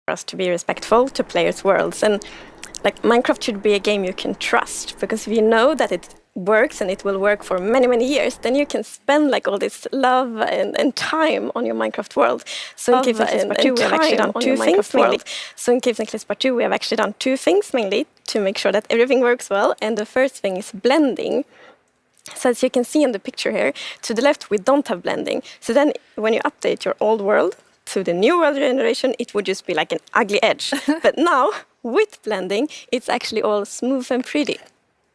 us to be respectful to players' worlds. And like Minecraft should be a game you can trust, because if you know that it works and it will work for many, many years, then you can spend like all this love and time on your Minecraft world. So in Caves and Cliffs Part 2, we have actually done two things mainly. So in Caves and Cliffs Part 2, we have actually done two things mainly to make sure that everything works well. And the first thing is blending. So as you can see in the picture here, to the left, we don't have blending. So then when you update your old world to the new world generation, it would just be like an ugly edge. But now, with blending, it's actually all smooth and pretty.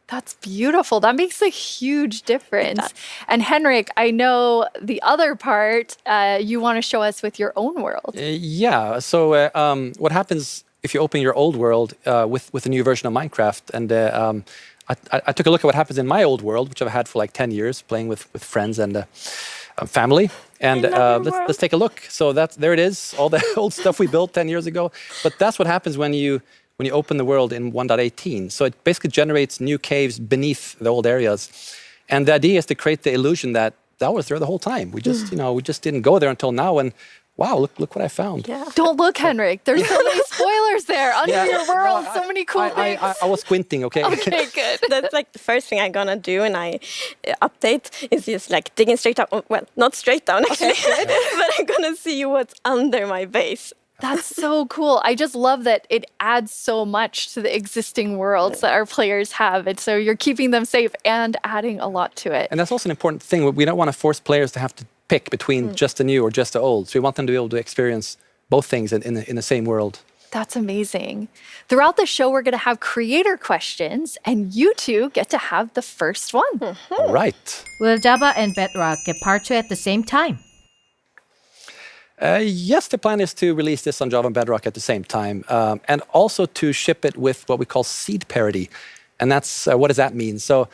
That's beautiful. That makes a huge difference. And Henrik, I know the other part you want to show us with your own world. Yeah. So what happens if you open your old world with a new version of Minecraft? And I took a look at what happens in my old world, which I've had for like 10 years, playing with friends and family. And let's take a look. So there it is, all the old stuff we built 10 years ago. But that's what happens when you open the world in 1.18. So it basically generates new caves beneath the old areas. And the idea is to create the illusion that was there the whole time. We just, we just didn't go there until now. And wow, look what I found. Yeah. Don't look, Henrik. There's so many spoilers there under your world. So many cool things. I was squinting, okay? Okay, good. That's like the first thing I'm gonna do when I update is just like digging straight down. Well, not straight down actually, but I'm gonna see what's under my base. That's so cool. I just love that it adds so much to the existing worlds that our players have. And so you're keeping them safe and adding a lot to it. And that's also an important thing. We don't want to force players to have to pick between just the new or just the old. So we want them to be able to experience both things in the same world. That's amazing. Throughout the show, we're going to have creator questions, and you two get to have the first one. All right. Will Java and Bedrock get part 2 at the same time? Yes, the plan is to release this on Java and Bedrock at the same time, and also to ship it with what we call seed parity. And that's, what does that mean? So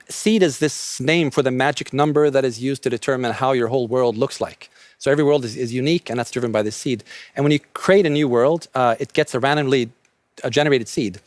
seed is this name for the magic number that is used to determine how your whole world looks like. So every world is unique, and that's driven by this seed. And when you create a new world, it gets a randomly generated seed.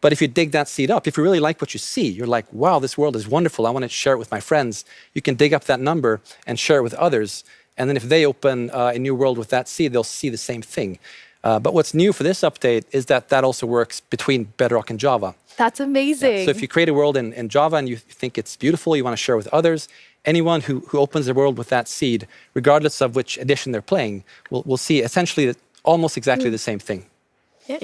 But if you dig that seed up, if you really like what you see, you're like, wow, this world is wonderful, I want to share it with my friends. You can dig up that number and share it with others. And then if they open a new world with that seed, they'll see the same thing. But what's new for this update is that also works between Bedrock and Java. That's amazing. Yeah. So if you create a world in Java and you think it's beautiful, you want to share with others, anyone who opens the world with that seed, regardless of which edition they're playing, will see essentially almost exactly the same thing. Yeah,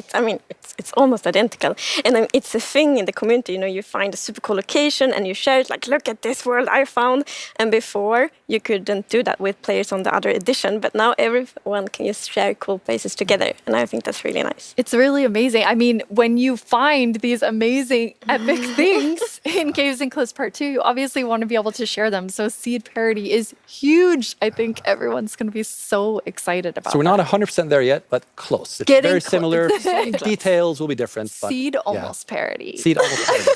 it's almost identical. And it's a thing in the community, you find a super cool location and you share it, like, look at this world I found. And before, you couldn't do that with players on the other edition, but now everyone can just share cool places together. And I think that's really nice. It's really amazing. I mean, when you find these amazing, epic things in Caves and Cliffs Part 2, you obviously want to be able to share them. So seed parity is huge. I think everyone's going to be so excited about it. So we're not 100% there yet, but close. It's very similar. Details will be different. Seed almost parity. Seed almost parity.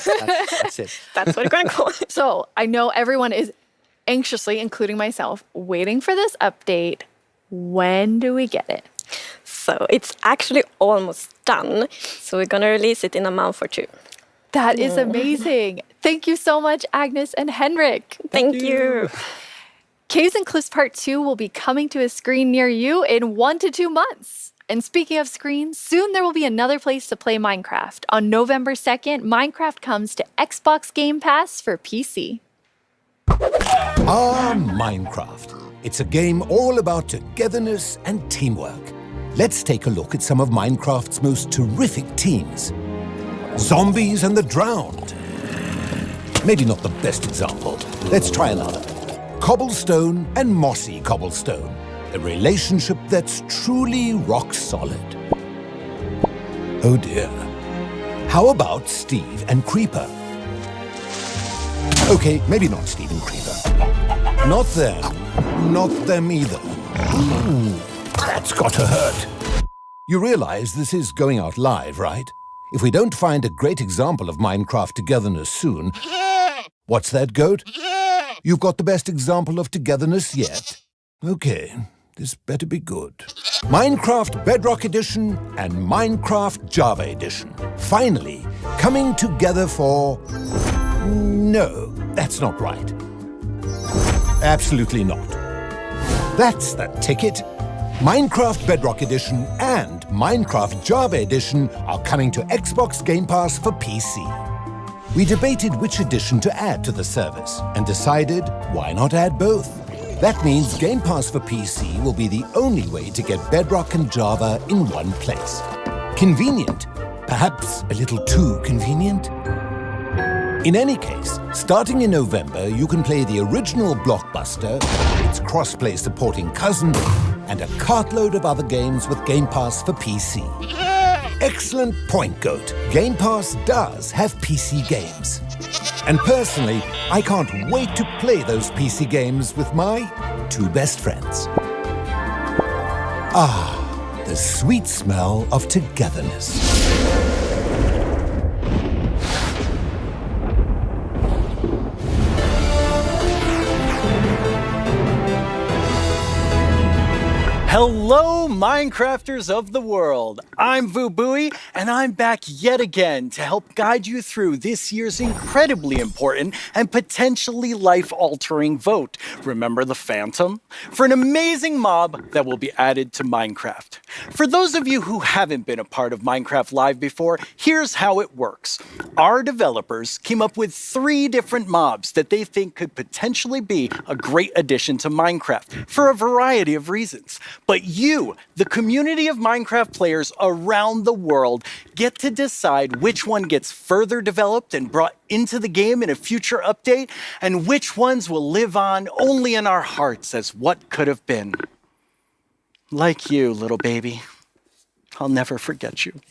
That's it. That's what we're going to call it. So I know everyone is anxiously, including myself, waiting for this update. When do we get it? So it's actually almost done. So we're going to release it in a month or two. That is amazing. Thank you so much, Agnes and Henrik. Thank you. Caves and Cliffs Part 2 will be coming to a screen near you in 1 to 2 months. And speaking of screens, soon there will be another place to play Minecraft. On November 2nd, Minecraft comes to Xbox Game Pass for PC. Minecraft. It's a game all about togetherness and teamwork. Let's take a look at some of Minecraft's most terrific teams. Zombies and the Drowned. Maybe not the best example. Let's try another. Cobblestone and Mossy Cobblestone. A relationship that's truly rock solid. Oh dear. How about Steve and Creeper? Okay, maybe not Steve and Creeper. Not them. Not them either. Ooh, that's gotta hurt. You realize this is going out live, right? If we don't find a great example of Minecraft togetherness soon... What's that, Goat? You've got the best example of togetherness yet? Okay. This better be good. Minecraft Bedrock Edition and Minecraft Java Edition. Finally, coming together for... No, that's not right. Absolutely not. That's the ticket. Minecraft Bedrock Edition and Minecraft Java Edition are coming to Xbox Game Pass for PC. We debated which edition to add to the service and decided why not add both. That means Game Pass for PC will be the only way to get Bedrock and Java in one place. Convenient, perhaps a little too convenient. In any case, starting in November, you can play the original Blockbuster, its cross-play supporting cousin, and a cartload of other games with Game Pass for PC. Excellent point, Goat. Game Pass does have PC games. And personally, I can't wait to play those PC games with my two best friends. Ah, the sweet smell of togetherness. Hello, Minecrafters of the world. I'm Vubui, and I'm back yet again to help guide you through this year's incredibly important and potentially life-altering vote. Remember the Phantom? For an amazing mob that will be added to Minecraft. For those of you who haven't been a part of Minecraft Live before, here's how it works. Our developers came up with 3 different mobs that they think could potentially be a great addition to Minecraft for a variety of reasons. But you, the community of Minecraft players around the world, get to decide which one gets further developed and brought into the game in a future update, and which ones will live on only in our hearts as what could have been. Like you, little baby. I'll never forget you.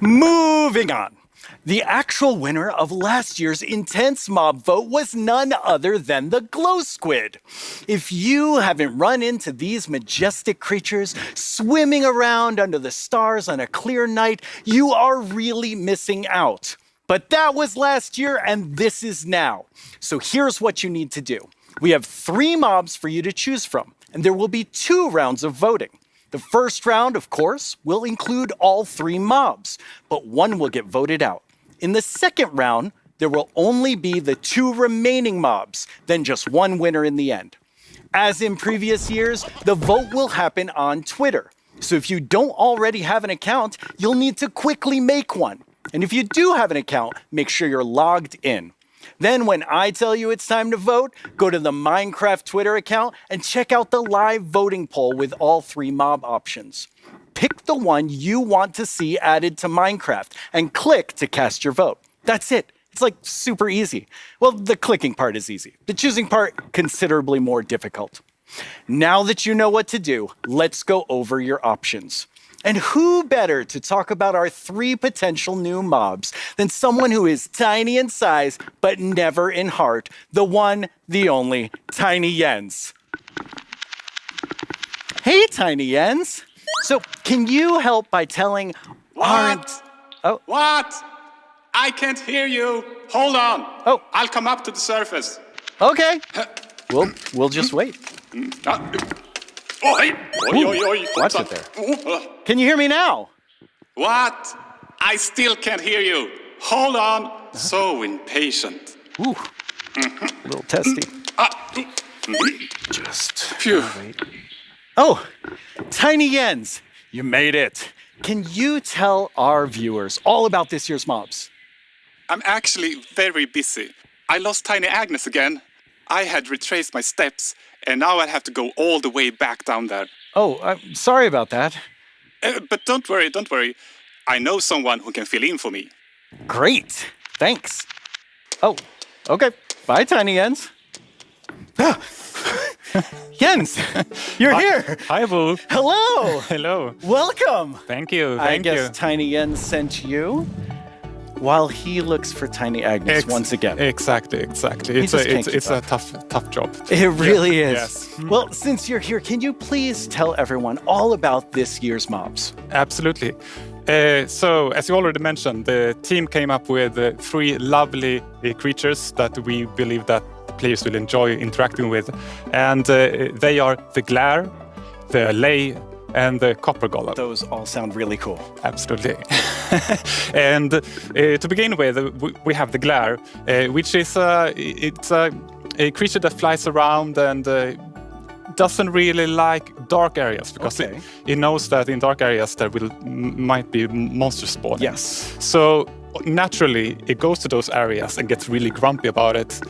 Moving on. The actual winner of last year's intense mob vote was none other than the Glow Squid. If you haven't run into these majestic creatures swimming around under the stars on a clear night, you are really missing out. But that was last year and this is now. So here's what you need to do. We have 3 mobs for you to choose from, and there will be 2 rounds of voting. The first round, of course, will include all 3 mobs, but one will get voted out. In the second round, there will only be the 2 remaining mobs, then just one winner in the end. As in previous years, the vote will happen on Twitter. So if you don't already have an account, you'll need to quickly make one. And if you do have an account, make sure you're logged in. Then when I tell you it's time to vote, go to the Minecraft Twitter account and check out the live voting poll with all 3 mob options. Pick the one you want to see added to Minecraft and click to cast your vote. That's it. It's like super easy. Well, the clicking part is easy. The choosing part, considerably more difficult. Now that you know what to do, let's go over your options. And who better to talk about our 3 potential new mobs than someone who is tiny in size, but never in heart, the one, the only, Tiny Jens. Hey, Tiny Jens. So, can you help by telling What? What? I can't hear you. Hold on. Oh. I'll come up to the surface. Okay. We'll just wait. Oh, hey. Oi, oi, oi. Watch it there. Can you hear me now? What? I still can't hear you. Hold on. So impatient. Ooh. A little testy. Just. Phew. Oh, Tiny Jens, you made it. Can you tell our viewers all about this year's mobs? I'm actually very busy. I lost Tiny Agnes again. I had retraced my steps, and now I have to go all the way back down there. Oh, I'm sorry about that. But don't worry, don't worry. I know someone who can fill in for me. Great, thanks. Oh, okay. Bye, Tiny Jens. Jens, you're here. Hi, Boo. Hello. Hello. Welcome. Thank you. I Thank guess you. Tiny Jens sent you while he looks for Tiny Agnes once again. Exactly. It's a tough job. It really is. Yes. Well, since you're here, can you please tell everyone all about this year's mobs? Absolutely. So, as you already mentioned, the team came up with 3 lovely creatures that we believe that the players will enjoy interacting with. And they are the Glare, the Allay, and the Copper Golem. Those all sound really cool. Absolutely. And to begin with, we have the Glare, which is it's a creature that flies around and doesn't really like dark areas because it knows that in dark areas there might be monsters spawning. Yes. So naturally, it goes to those areas and gets really grumpy about it.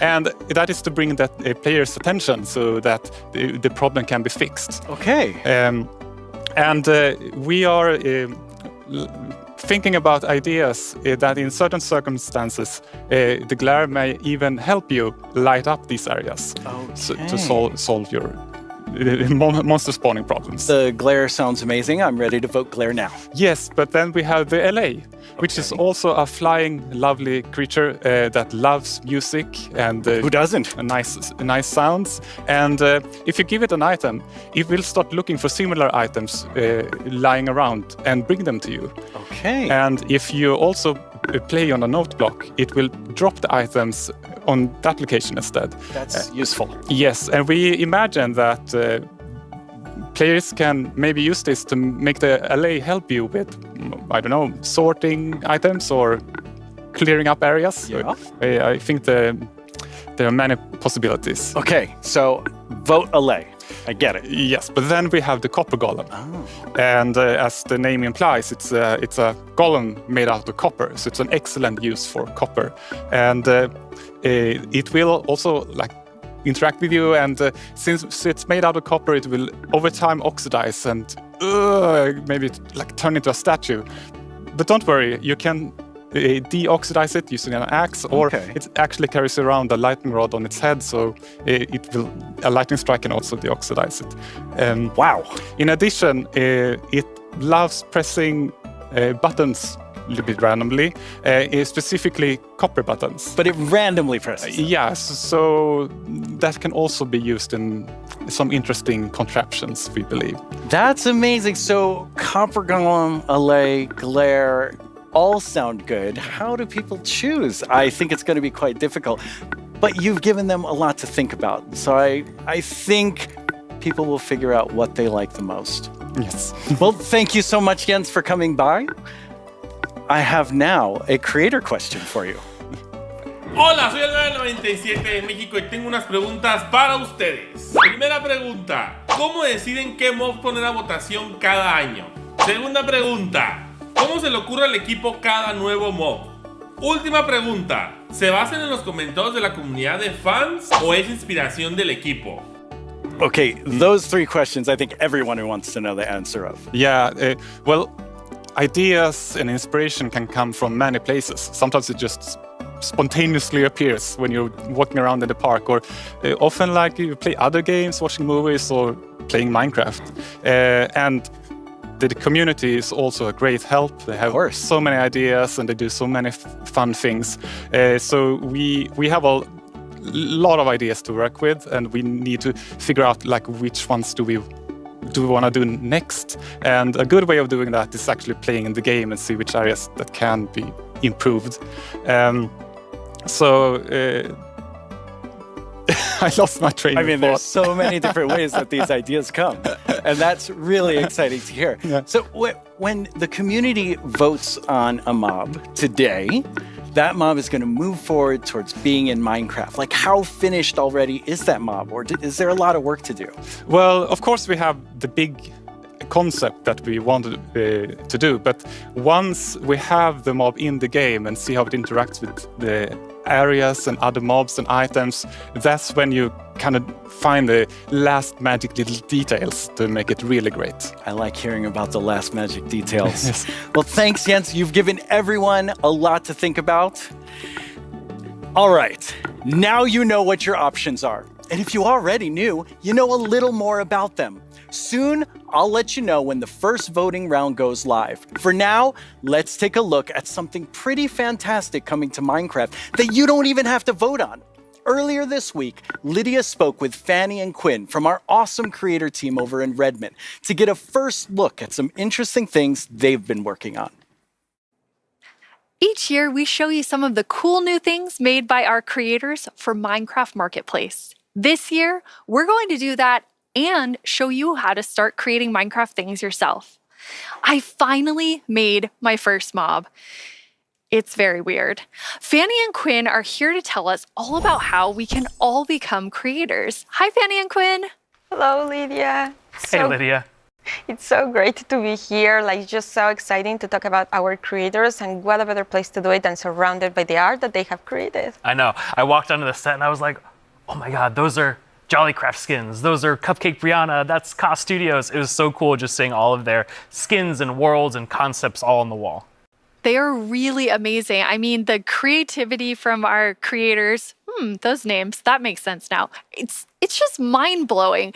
And that is to bring that player's attention so that the problem can be fixed. Okay. And we are thinking about ideas that in certain circumstances, the glare may even help you light up these areas to solve your monster spawning problems. The glare sounds amazing. I'm ready to vote glare now. Yes, but then we have the Allay, which is also a flying, lovely creature that loves music and who doesn't? Nice sounds. And if you give it an item, it will start looking for similar items lying around and bring them to you. Okay. And if you also play on a note block, it will drop the items on that location instead. That's useful. Yes, and we imagine that players can maybe use this to make the Allay help you with, I don't know, sorting items or clearing up areas. Yeah. I think there are many possibilities. Okay, so vote Allay. I get it. Yes, but then we have the copper golem. And as the name implies, it's a golem made out of copper. So it's an excellent use for copper. And it will also interact with you. And since it's made out of copper, it will over time oxidize and maybe turn into a statue. But don't worry, you can deoxidize it using an axe, or it actually carries around a lightning rod on its head, so a lightning strike can also deoxidize it. Wow! In addition, it loves pressing buttons a little bit randomly, specifically copper buttons. But it randomly presses them. Yes, so that can also be used in some interesting contraptions, we believe. That's amazing. So copper golem, Allay, glare, all sound good. How do people choose? I think it's going to be quite difficult. But you've given them a lot to think about. So I think people will figure out what they like the most. Yes. Well, thank you so much, Jens, for coming by. I have now a creator question for you. Hola, soy el 97 de México y tengo unas preguntas para ustedes. Primera pregunta, ¿cómo deciden qué mob poner a votación cada año? Segunda pregunta, ¿cómo se le ocurre al equipo cada nuevo mob? Última pregunta, ¿se basan en los comentarios de la comunidad de fans o es inspiración del equipo? Okay, those three questions I think everyone wants to know the answer of. Yeah, well, ideas and inspiration can come from many places. Sometimes it just spontaneously appears when you're walking around in the park, or often you play other games, watching movies, or playing Minecraft. And the community is also a great help. They have so many ideas and they do so many fun things. So we have a lot of ideas to work with, and we need to figure out which ones do we want to do next. And a good way of doing that is actually playing in the game and see which areas that can be improved. I lost my train of thought. There's so many different ways that these ideas come, and that's really exciting to hear. Yeah. So when the community votes on a mob today, that mob is going to move forward towards being in Minecraft. How finished already is that mob, or is there a lot of work to do? Well, of course we have the big concept that we wanted to do, but once we have the mob in the game and see how it interacts with the areas and other mobs and items, that's when you kind of find the last magic little details to make it really great. I like hearing about the last magic details. Yes. Well, thanks, Jens. You've given everyone a lot to think about. All right, now you know what your options are. And if you already knew, you know a little more about them. Soon, I'll let you know when the first voting round goes live. For now, let's take a look at something pretty fantastic coming to Minecraft that you don't even have to vote on. Earlier this week, Lydia spoke with Fanny and Quinn from our awesome creator team over in Redmond to get a first look at some interesting things they've been working on. Each year, we show you some of the cool new things made by our creators for Minecraft Marketplace. This year, we're going to do that and show you how to start creating Minecraft things yourself. I finally made my first mob. It's very weird. Fanny and Quinn are here to tell us all about how we can all become creators. Hi, Fanny and Quinn. Hello, Lydia. Hey, Lydia. It's so great to be here. Like, just so exciting to talk about our creators, and what a better place to do it than surrounded by the art that they have created. I know. I walked onto the set and I was like, oh my God, those are Jollycraft skins. Those are Cupcake Brianna. That's Chosse Studios. It was so cool just seeing all of their skins and worlds and concepts all on the wall. They are really amazing. I mean, the creativity from our creators, those names, that makes sense now. It's just mind-blowing.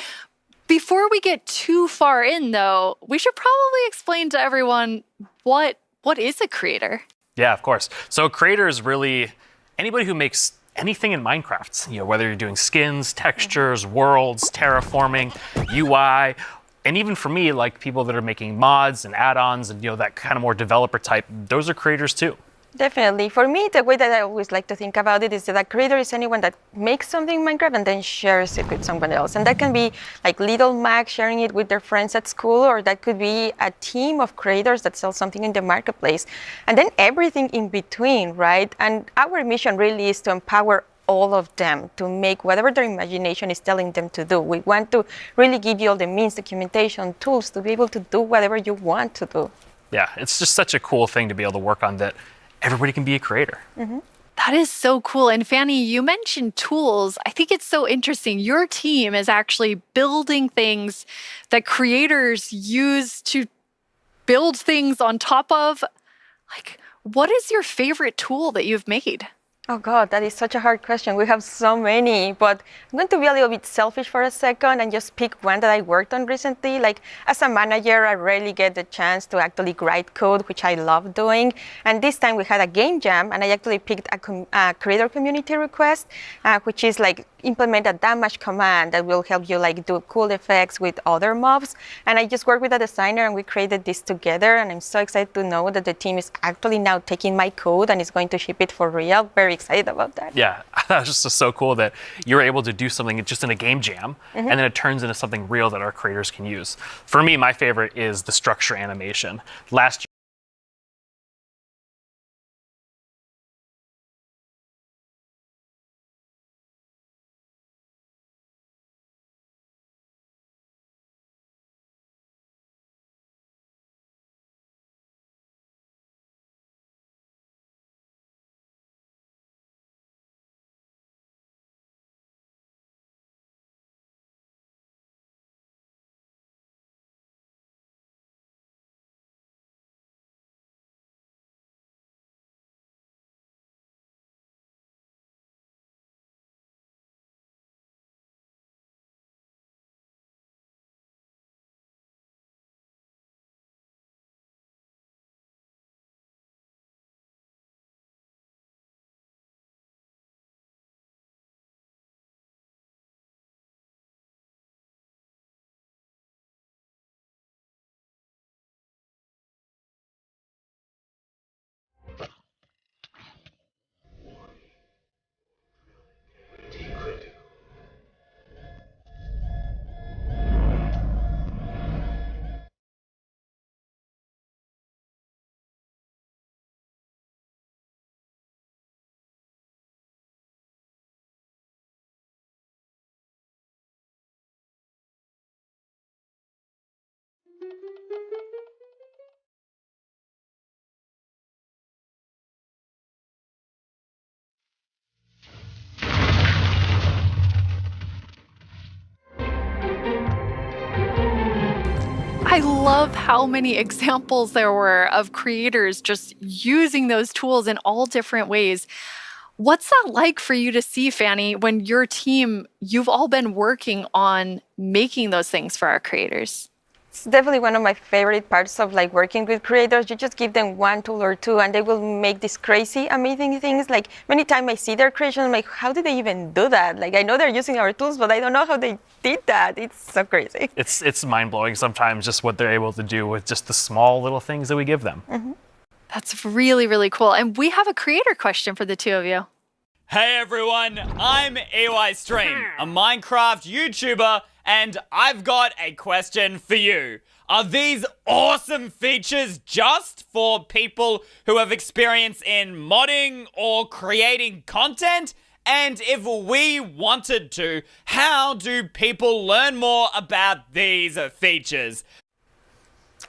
Before we get too far in, though, we should probably explain to everyone what is a creator? Yeah, of course. So a creator is really anybody who makes anything in Minecraft. You know, whether you're doing skins, textures, worlds, terraforming, UI, and even for me, like people that are making mods and add-ons and, you know, that kind of more developer type, those are creators too. Definitely. For me, the way that I always like to think about it is that a creator is anyone that makes something in Minecraft and then shares it with someone else. And that can be like little Mac sharing it with their friends at school, or that could be a team of creators that sell something in the marketplace. And then everything in between, right? And our mission really is to empower all of them to make whatever their imagination is telling them to do. We want to really give you all the means, documentation, tools to be able to do whatever you want to do. Yeah, it's just such a cool thing to be able to work on, that everybody can be a creator. Mm-hmm. That is so cool. And Fanny, you mentioned tools. I think it's so interesting. Your team is actually building things that creators use to build things on top of. Like, what is your favorite tool that you've made? Oh God, that is such a hard question. We have so many, but I'm going to be a little bit selfish for a second and just pick one that I worked on recently. Like, as a manager, I rarely get the chance to actually write code, which I love doing. And this time we had a game jam, and I actually picked a creator community request, which is like implement a damage command that will help you like do cool effects with other mobs. And I just worked with a designer and we created this together. And I'm so excited to know that the team is actually now taking my code and is going to ship it for real. Very excited about that. Yeah, that was just so cool that you're able to do something just in a game jam, and then it turns into something real that our creators can use. For me, my favorite is the structure animation. Last year, I love how many examples there were of creators just using those tools in all different ways. What's that like for you to see, Fanny, when your team, you've all been working on making those things for our creators? It's definitely one of my favorite parts of like working with creators. You just give them one tool or two and they will make these crazy, amazing things. Like many times I see their creations, I'm like, how did they even do that? Like I know they're using our tools, but I don't know how they did that. It's so crazy. it's mind-blowing sometimes just what they're able to do with just the small little things that we give them. Mm-hmm. That's really, really cool. And we have a creator question for the two of you. Hey everyone, I'm AY Stream, a Minecraft YouTuber and I've got a question for you. Are these awesome features just for people who have experience in modding or creating content? And if we wanted to, how do people learn more about these features?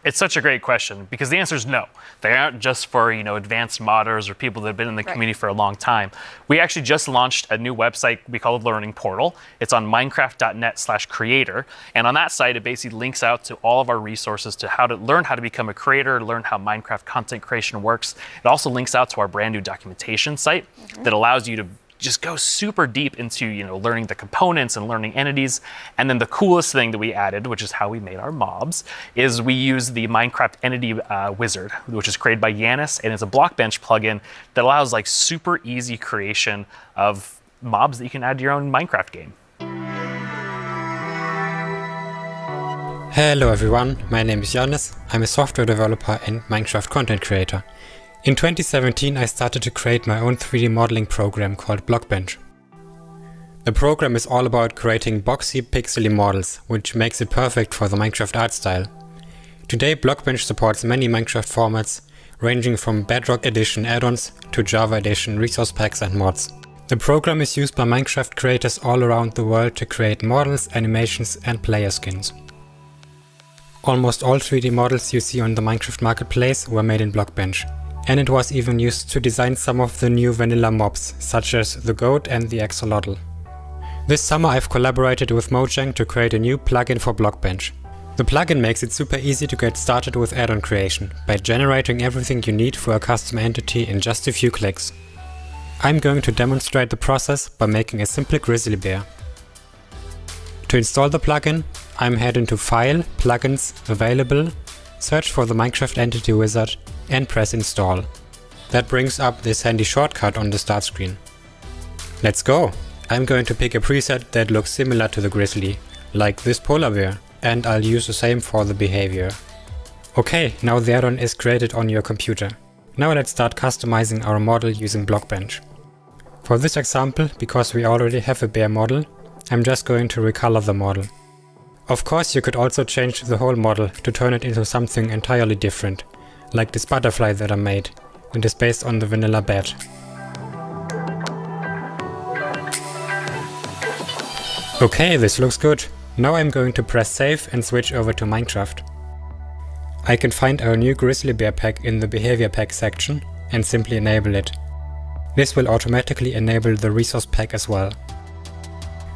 It's such a great question because the answer is no. They aren't just for, advanced modders or people that have been in the community for a long time. We actually just launched a new website we call the Learning Portal. It's on minecraft.net/creator. And on that site, it basically links out to all of our resources to how to learn how to become a creator, learn how Minecraft content creation works. It also links out to our brand new documentation site that allows you to just go super deep into, learning the components and learning entities. And then the coolest thing that we added, which is how we made our mobs, is we use the Minecraft entity wizard, which is created by Yanis, and it's a Blockbench plugin that allows super easy creation of mobs that you can add to your own Minecraft game. Hello everyone, my name is Yanis. I'm a software developer and Minecraft content creator. In 2017, I started to create my own 3D modeling program called Blockbench. The program is all about creating boxy, pixely models, which makes it perfect for the Minecraft art style. Today, Blockbench supports many Minecraft formats, ranging from Bedrock Edition add-ons to Java Edition resource packs and mods. The program is used by Minecraft creators all around the world to create models, animations, and player skins. Almost all 3D models you see on the Minecraft marketplace were made in Blockbench. And it was even used to design some of the new vanilla mobs, such as the goat and the axolotl. This summer I've collaborated with Mojang to create a new plugin for Blockbench. The plugin makes it super easy to get started with add-on creation, by generating everything you need for a custom entity in just a few clicks. I'm going to demonstrate the process by making a simple grizzly bear. To install the plugin, I'm heading to File, Plugins, Available, search for the Minecraft Entity Wizard, and press install. That brings up this handy shortcut on the start screen. Let's go! I'm going to pick a preset that looks similar to the grizzly, like this polar bear, and I'll use the same for the behavior. Okay, now the add-on is created on your computer. Now let's start customizing our model using Blockbench. For this example, because we already have a bear model, I'm just going to recolor the model. Of course, you could also change the whole model to turn it into something entirely different, like this butterfly that I made, and is based on the vanilla bat. Okay, this looks good. Now I'm going to press save and switch over to Minecraft. I can find our new grizzly bear pack in the behavior pack section and simply enable it. This will automatically enable the resource pack as well.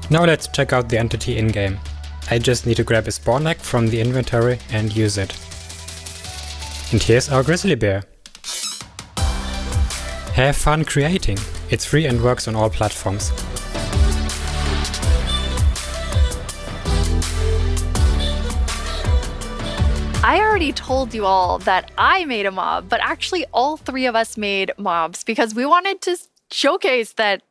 Now let's check out the entity in-game. I just need to grab a spawn egg from the inventory and use it. And here's our grizzly bear. Have fun creating! It's free and works on all platforms. I already told you all that I made a mob, but actually all three of us made mobs because we wanted to showcase that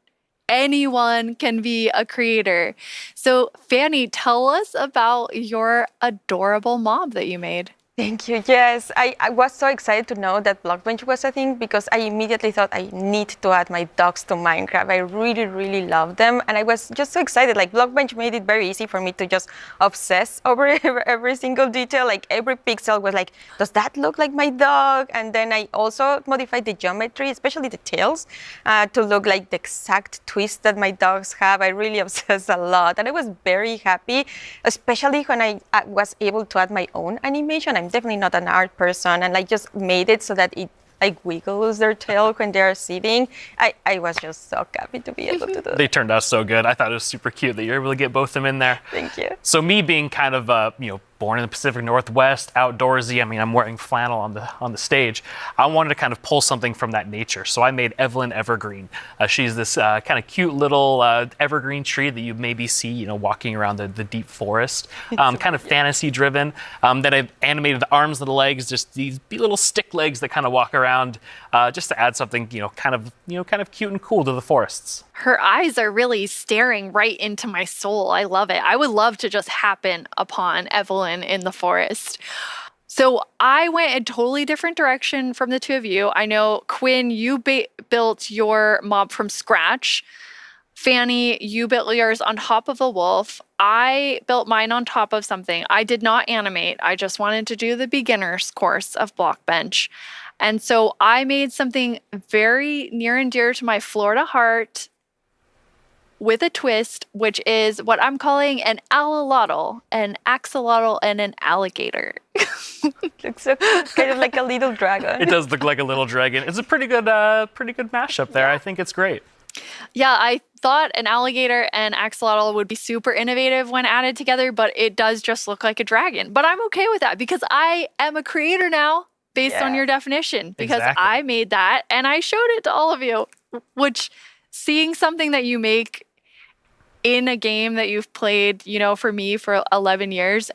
anyone can be a creator. So Fanny, tell us about your adorable mob that you made. Thank you. Yes, I was so excited to know that Blockbench was a thing because I immediately thought I need to add my dogs to Minecraft. I really, really love them. And I was just so excited. Like Blockbench made it very easy for me to just obsess over every single detail. Like every pixel was like, does that look like my dog? And then I also modified the geometry, especially the tails, to look like the exact twist that my dogs have. I really obsessed a lot. And I was very happy, especially when I was able to add my own animation. I'm definitely not an art person, and I just made it so that it like wiggles their tail when they're sitting. I was just so happy to be able to do that. They turned out so good. I thought it was super cute that you're able to get both of them in there. Thank you. So me being kind of born in the Pacific Northwest, outdoorsy. I mean, I'm wearing flannel on the stage. I wanted to kind of pull something from that nature. So I made Evelyn Evergreen. She's this kind of cute little evergreen tree that you maybe see, walking around the deep forest. Kind of fantasy driven. Then I've animated the arms and the legs, just these little stick legs that kind of walk around, just to add something, kind of cute and cool to the forests. Her eyes are really staring right into my soul. I love it. I would love to just happen upon Evelyn in the forest. So I went a totally different direction from the two of you. I know, Quinn, you built your mob from scratch. Fanny, you built yours on top of a wolf. I built mine on top of something. I did not animate. I just wanted to do the beginner's course of Blockbench. And so I made something very near and dear to my Florida heart with a twist, which is what I'm calling an axolotl, an axolotl, and an alligator. Looks so kind of like a little dragon. It does look like a little dragon. It's a pretty good mashup there. I think it's great. Yeah, I thought an alligator and axolotl would be super innovative when added together, but it does just look like a dragon. But I'm okay with that because I am a creator now based on your definition, because Exactly. I made that and I showed it to all of you, which seeing something that you make in a game that you've played, you know, for me for 11 years,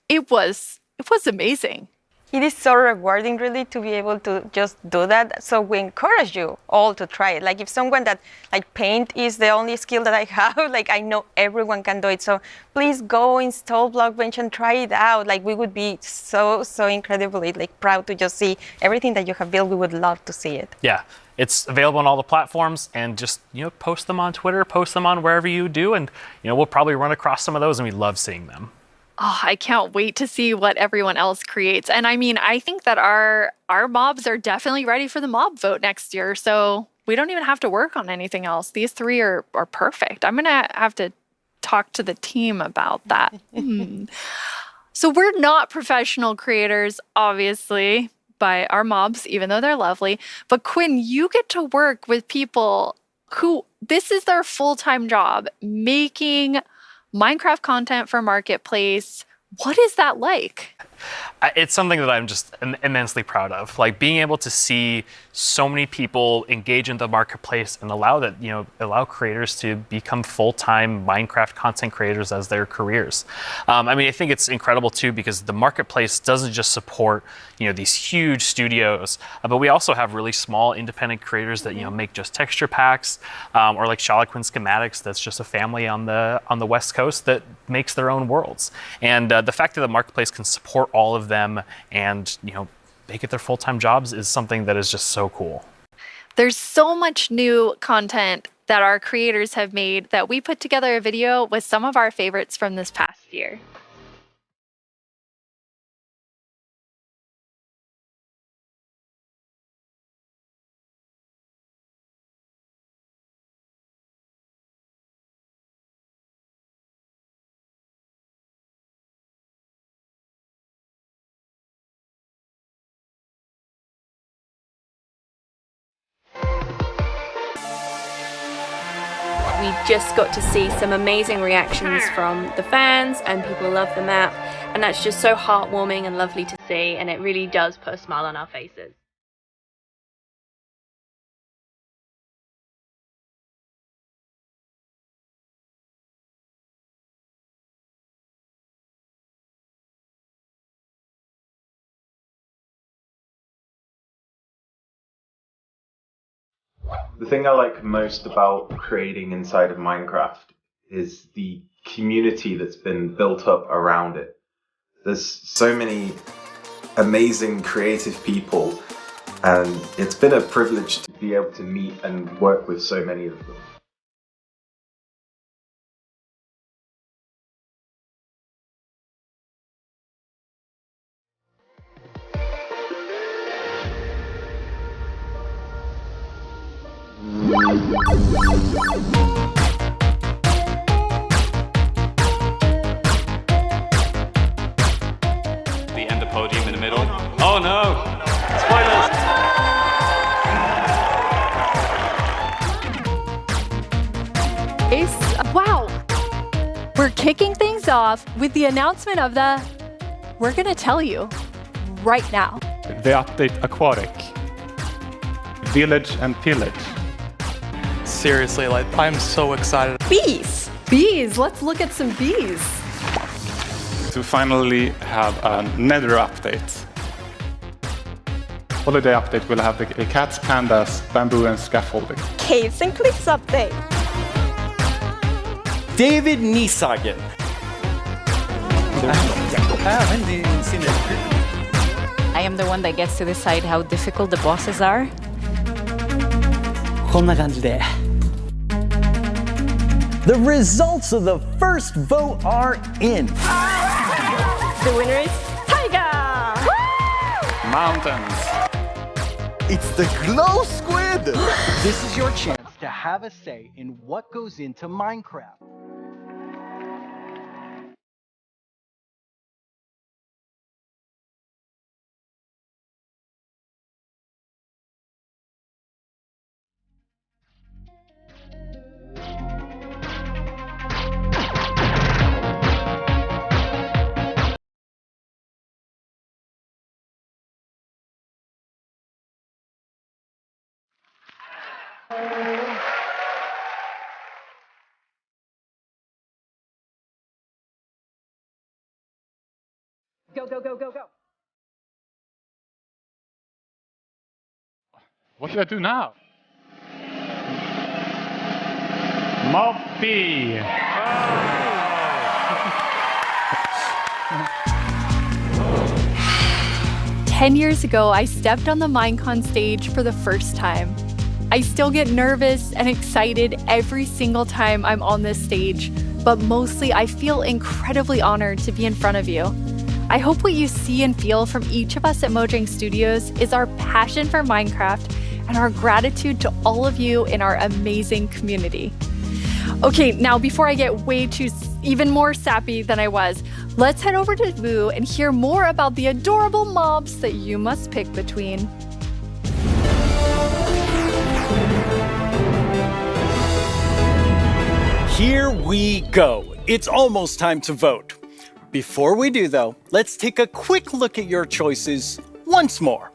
it was amazing. It is so rewarding, really, to be able to just do that. So we encourage you all to try it. Like if someone that, like paint is the only skill that I have, like I know everyone can do it. So please go install Blockbench and try it out. Like we would be so incredibly like proud to just see everything that you have built. We would love to see it. Yeah, it's available on all the platforms, and just, you know, post them on Twitter, post them on wherever you do, and, you know, we'll probably run across some of those, and we love seeing them. Oh, I can't wait to see what everyone else creates. And I mean, I think that our mobs are definitely ready for the mob vote next year. So we don't even have to work on anything else. These three are perfect. I'm going to have to talk to the team about that. So we're not professional creators, obviously, by our mobs, even though they're lovely. But Quinn, you get to work with people who this is their full-time job, making Minecraft content for Marketplace. What is that like? It's something that I'm just immensely proud of. Like being able to see so many people engage in the marketplace and allow creators to become full-time Minecraft content creators as their careers. I mean, I think it's incredible too, because the marketplace doesn't just support, you know, these huge studios, but we also have really small independent creators that, you know, make just texture packs, or like Charloquin Schematics, that's just a family on the West Coast that makes their own worlds. And the fact that the marketplace can support all of them and, you know, make it their full-time jobs is something that is just so cool. There's so much new content that our creators have made that we put together a video with some of our favorites from this past year. We just got to see some amazing reactions from the fans, and people love the map, and that's just so heartwarming and lovely to see, and it really does put a smile on our faces. The thing I like most about creating inside of Minecraft is the community that's been built up around it. There's so many amazing creative people, and it's been a privilege to be able to meet and work with so many of them. The ender podium in the middle. Oh no! Spoilers! Wow! We're kicking things off with the announcement of we're gonna tell you right now. The update Aquatic. Village and Pillage. Seriously, like, I'm so excited. Bees! Bees! Let's look at some bees. To finally have a Nether update. Holiday update will have the cats, pandas, bamboo and scaffolding. Caves and cliffs update. David Niesagen. I am the one that gets to decide how difficult the bosses are. The results of the first vote are in. The winner is Tiger! Mountains. It's the Glow Squid! This is your chance to have a say in what goes into Minecraft. Go, go, go, go, go. What should I do now? Moppy. 10 years ago, I stepped on the Minecon stage for the first time. I still get nervous and excited every single time I'm on this stage, but mostly I feel incredibly honored to be in front of you. I hope what you see and feel from each of us at Mojang Studios is our passion for Minecraft and our gratitude to all of you in our amazing community. Okay, now before I get even more sappy than I was, let's head over to Vu and hear more about the adorable mobs that you must pick between. Here we go. It's almost time to vote. Before we do, though, let's take a quick look at your choices once more.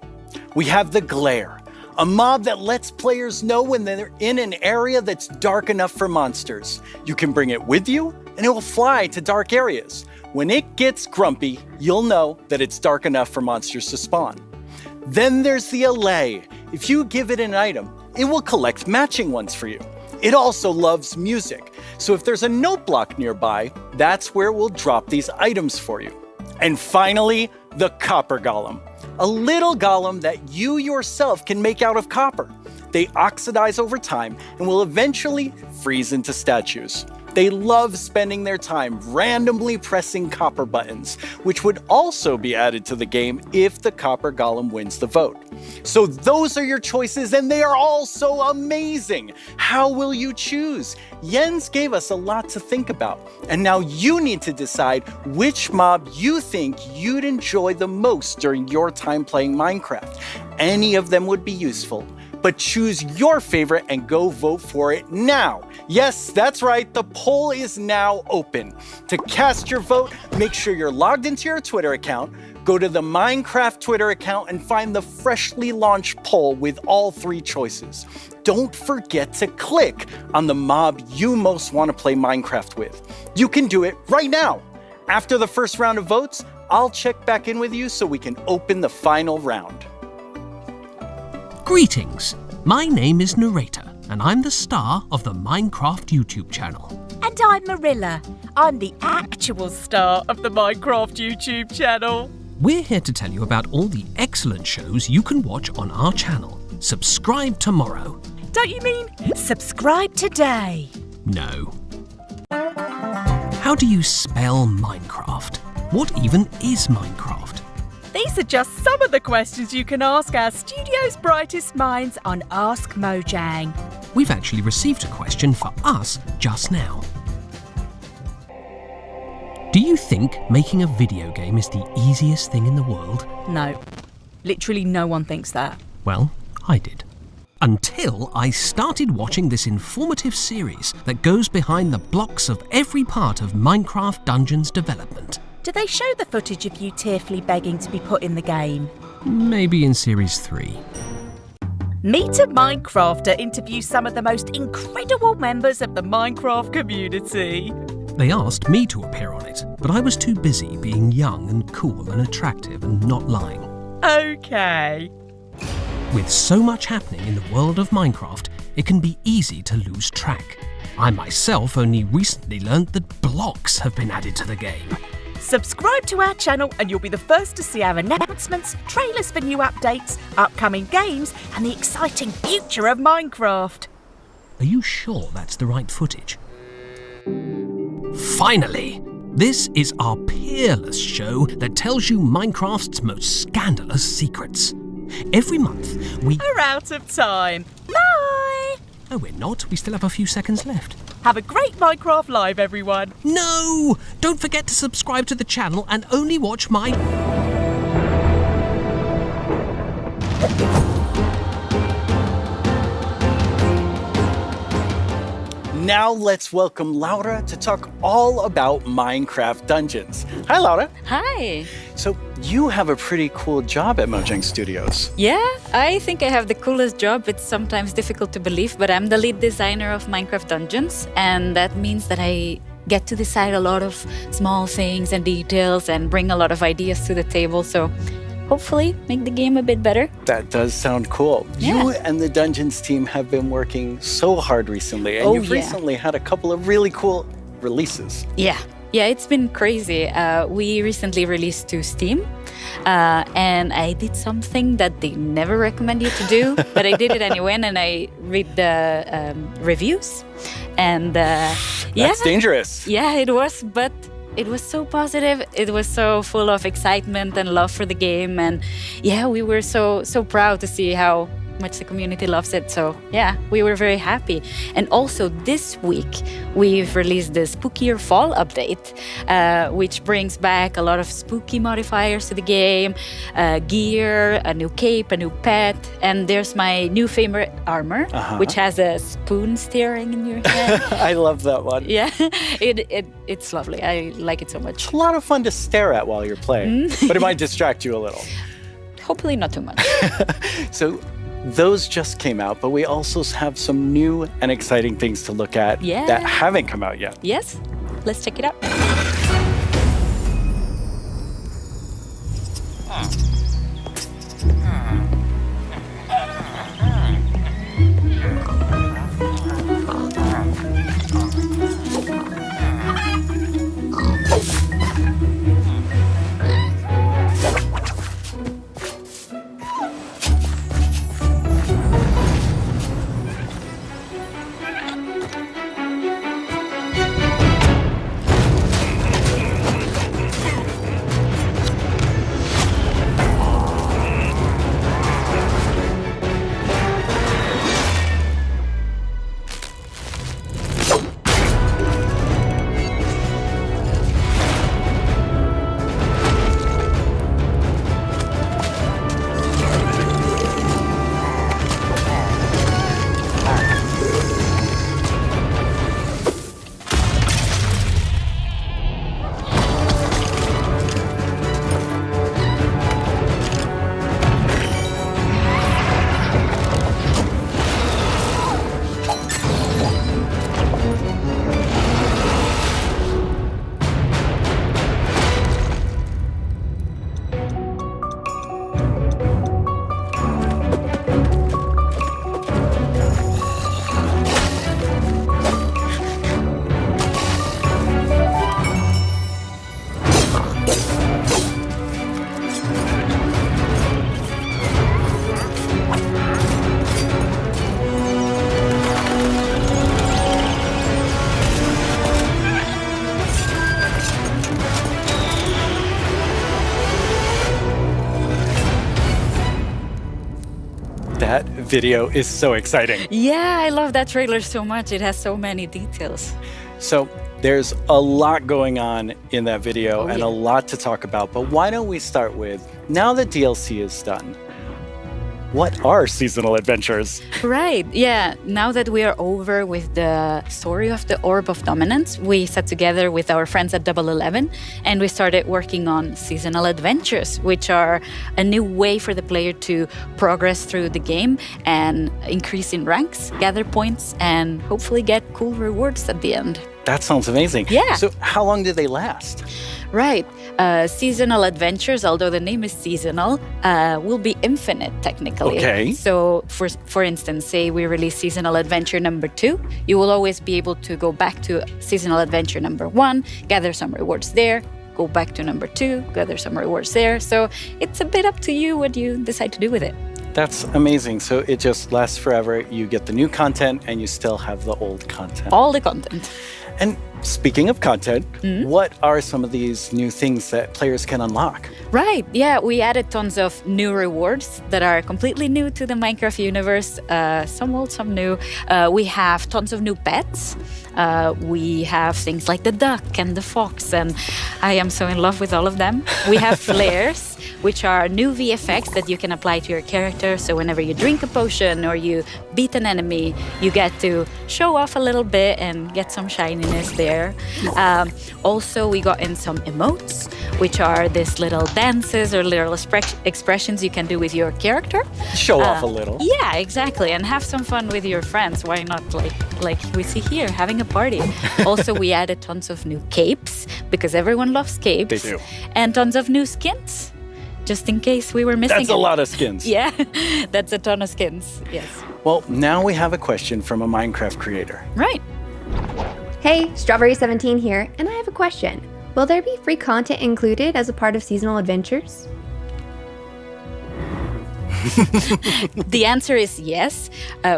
We have the Glare, a mob that lets players know when they're in an area that's dark enough for monsters. You can bring it with you, and it will fly to dark areas. When it gets grumpy, you'll know that it's dark enough for monsters to spawn. Then there's the Allay. If you give it an item, it will collect matching ones for you. It also loves music, so if there's a note block nearby, that's where it will drop these items for you. And finally, the Copper Golem, a little golem that you yourself can make out of copper. They oxidize over time and will eventually freeze into statues. They love spending their time randomly pressing copper buttons, which would also be added to the game if the Copper Golem wins the vote. So those are your choices, and they are all so amazing. How will you choose? Jens gave us a lot to think about, and now you need to decide which mob you think you'd enjoy the most during your time playing Minecraft. Any of them would be useful, but choose your favorite and go vote for it now. Yes, that's right, the poll is now open. To cast your vote, make sure you're logged into your Twitter account, go to the Minecraft Twitter account and find the freshly launched poll with all 3 choices. Don't forget to click on the mob you most want to play Minecraft with. You can do it right now. After the first round of votes, I'll check back in with you so we can open the final round. Greetings, my name is Narrator, and I'm the star of the Minecraft YouTube channel. And I'm Marilla. I'm the actual star of the Minecraft YouTube channel. We're here to tell you about all the excellent shows you can watch on our channel. Subscribe tomorrow. Don't you mean subscribe today? No. How do you spell Minecraft? What even is Minecraft? These are just some of the questions you can ask our studio's brightest minds on Ask Mojang. We've actually received a question for us just now. Do you think making a video game is the easiest thing in the world? No. Literally no one thinks that. Well, I did. Until I started watching this informative series that goes behind the blocks of every part of Minecraft Dungeons development. Do they show the footage of you tearfully begging to be put in the game? Maybe in Series 3. Meet a Minecrafter interviews some of the most incredible members of the Minecraft community. They asked me to appear on it, but I was too busy being young and cool and attractive and not lying. Okay. With so much happening in the world of Minecraft, it can be easy to lose track. I myself only recently learned that blocks have been added to the game. Subscribe to our channel and you'll be the first to see our announcements, trailers for new updates, upcoming games, and the exciting future of Minecraft. Are you sure that's the right footage? Finally! This is our peerless show that tells you Minecraft's most scandalous secrets. Every month, We're out of time. Bye! No, we're not. We still have a few seconds left. Have a great Minecraft Live, everyone. No! Don't forget to subscribe to the channel and only watch my... Now let's welcome Laura to talk all about Minecraft Dungeons. Hi, Laura. Hi. So you have a pretty cool job at Mojang Studios. Yeah, I think I have the coolest job. It's sometimes difficult to believe, but I'm the lead designer of Minecraft Dungeons, and that means that I get to decide a lot of small things and details and bring a lot of ideas to the table. So hopefully make the game a bit better. That does sound cool. Yeah. You and the Dungeons team have been working so hard recently, and you've recently had a couple of really cool releases. Yeah, it's been crazy. We recently released to Steam, and I did something that they never recommend you to do, but I did it anyway, and I read the reviews. And That's dangerous. Yeah, it was, but it was so positive. It was so full of excitement and love for the game. And yeah, we were so proud to see how much the community loves it. So yeah, we were very happy. And also this week, we've released the Spookier Fall update, which brings back a lot of spooky modifiers to the game, gear, a new cape, a new pet, and there's my new favorite armor, which has a spoon steering in your hand. I love that one. Yeah, it's lovely. I like it so much. It's a lot of fun to stare at while you're playing, but it might distract you a little. Hopefully not too much. So those just came out, but we also have some new and exciting things to look at that haven't come out yet. Yes, let's check it out. That video is so exciting. Yeah, I love that trailer so much. It has so many details. So there's a lot going on in that video and a lot to talk about, but why don't we start with, now that DLC is done, what are seasonal adventures? Right, yeah. Now that we are over with the story of the Orb of Dominance, we sat together with our friends at Double 11 and we started working on seasonal adventures, which are a new way for the player to progress through the game and increase in ranks, gather points, and hopefully get cool rewards at the end. That sounds amazing. Yeah. So how long do they last? Right. Seasonal adventures, although the name is seasonal, will be infinite technically. Okay. So for instance, say we release seasonal adventure number 2, you will always be able to go back to seasonal adventure number 1, gather some rewards there, go back to number 2, gather some rewards there. So it's a bit up to you what you decide to do with it. That's amazing. So it just lasts forever. You get the new content and you still have the old content. All the content. And speaking of content, what are some of these new things that players can unlock? Right, yeah, we added tons of new rewards that are completely new to the Minecraft universe, some old, some new. We have tons of new pets. We have things like the duck and the fox, and I am so in love with all of them. We have flares, which are new VFX that you can apply to your character. So whenever you drink a potion or you beat an enemy, you get to show off a little bit and get some shininess there. Also, we got in some emotes, which are these little dances or little expressions you can do with your character. Show off a little. Yeah, exactly, and have some fun with your friends. Why not, like we see here, having a party. Also, we added tons of new capes, because everyone loves capes. They do. And tons of new skins, just in case we were missing That's a lot of skins. Yeah, that's a ton of skins, yes. Well, now we have a question from a Minecraft creator. Right. Hey, Strawberry17 here, and I have a question. Will there be free content included as a part of seasonal adventures? The answer is yes.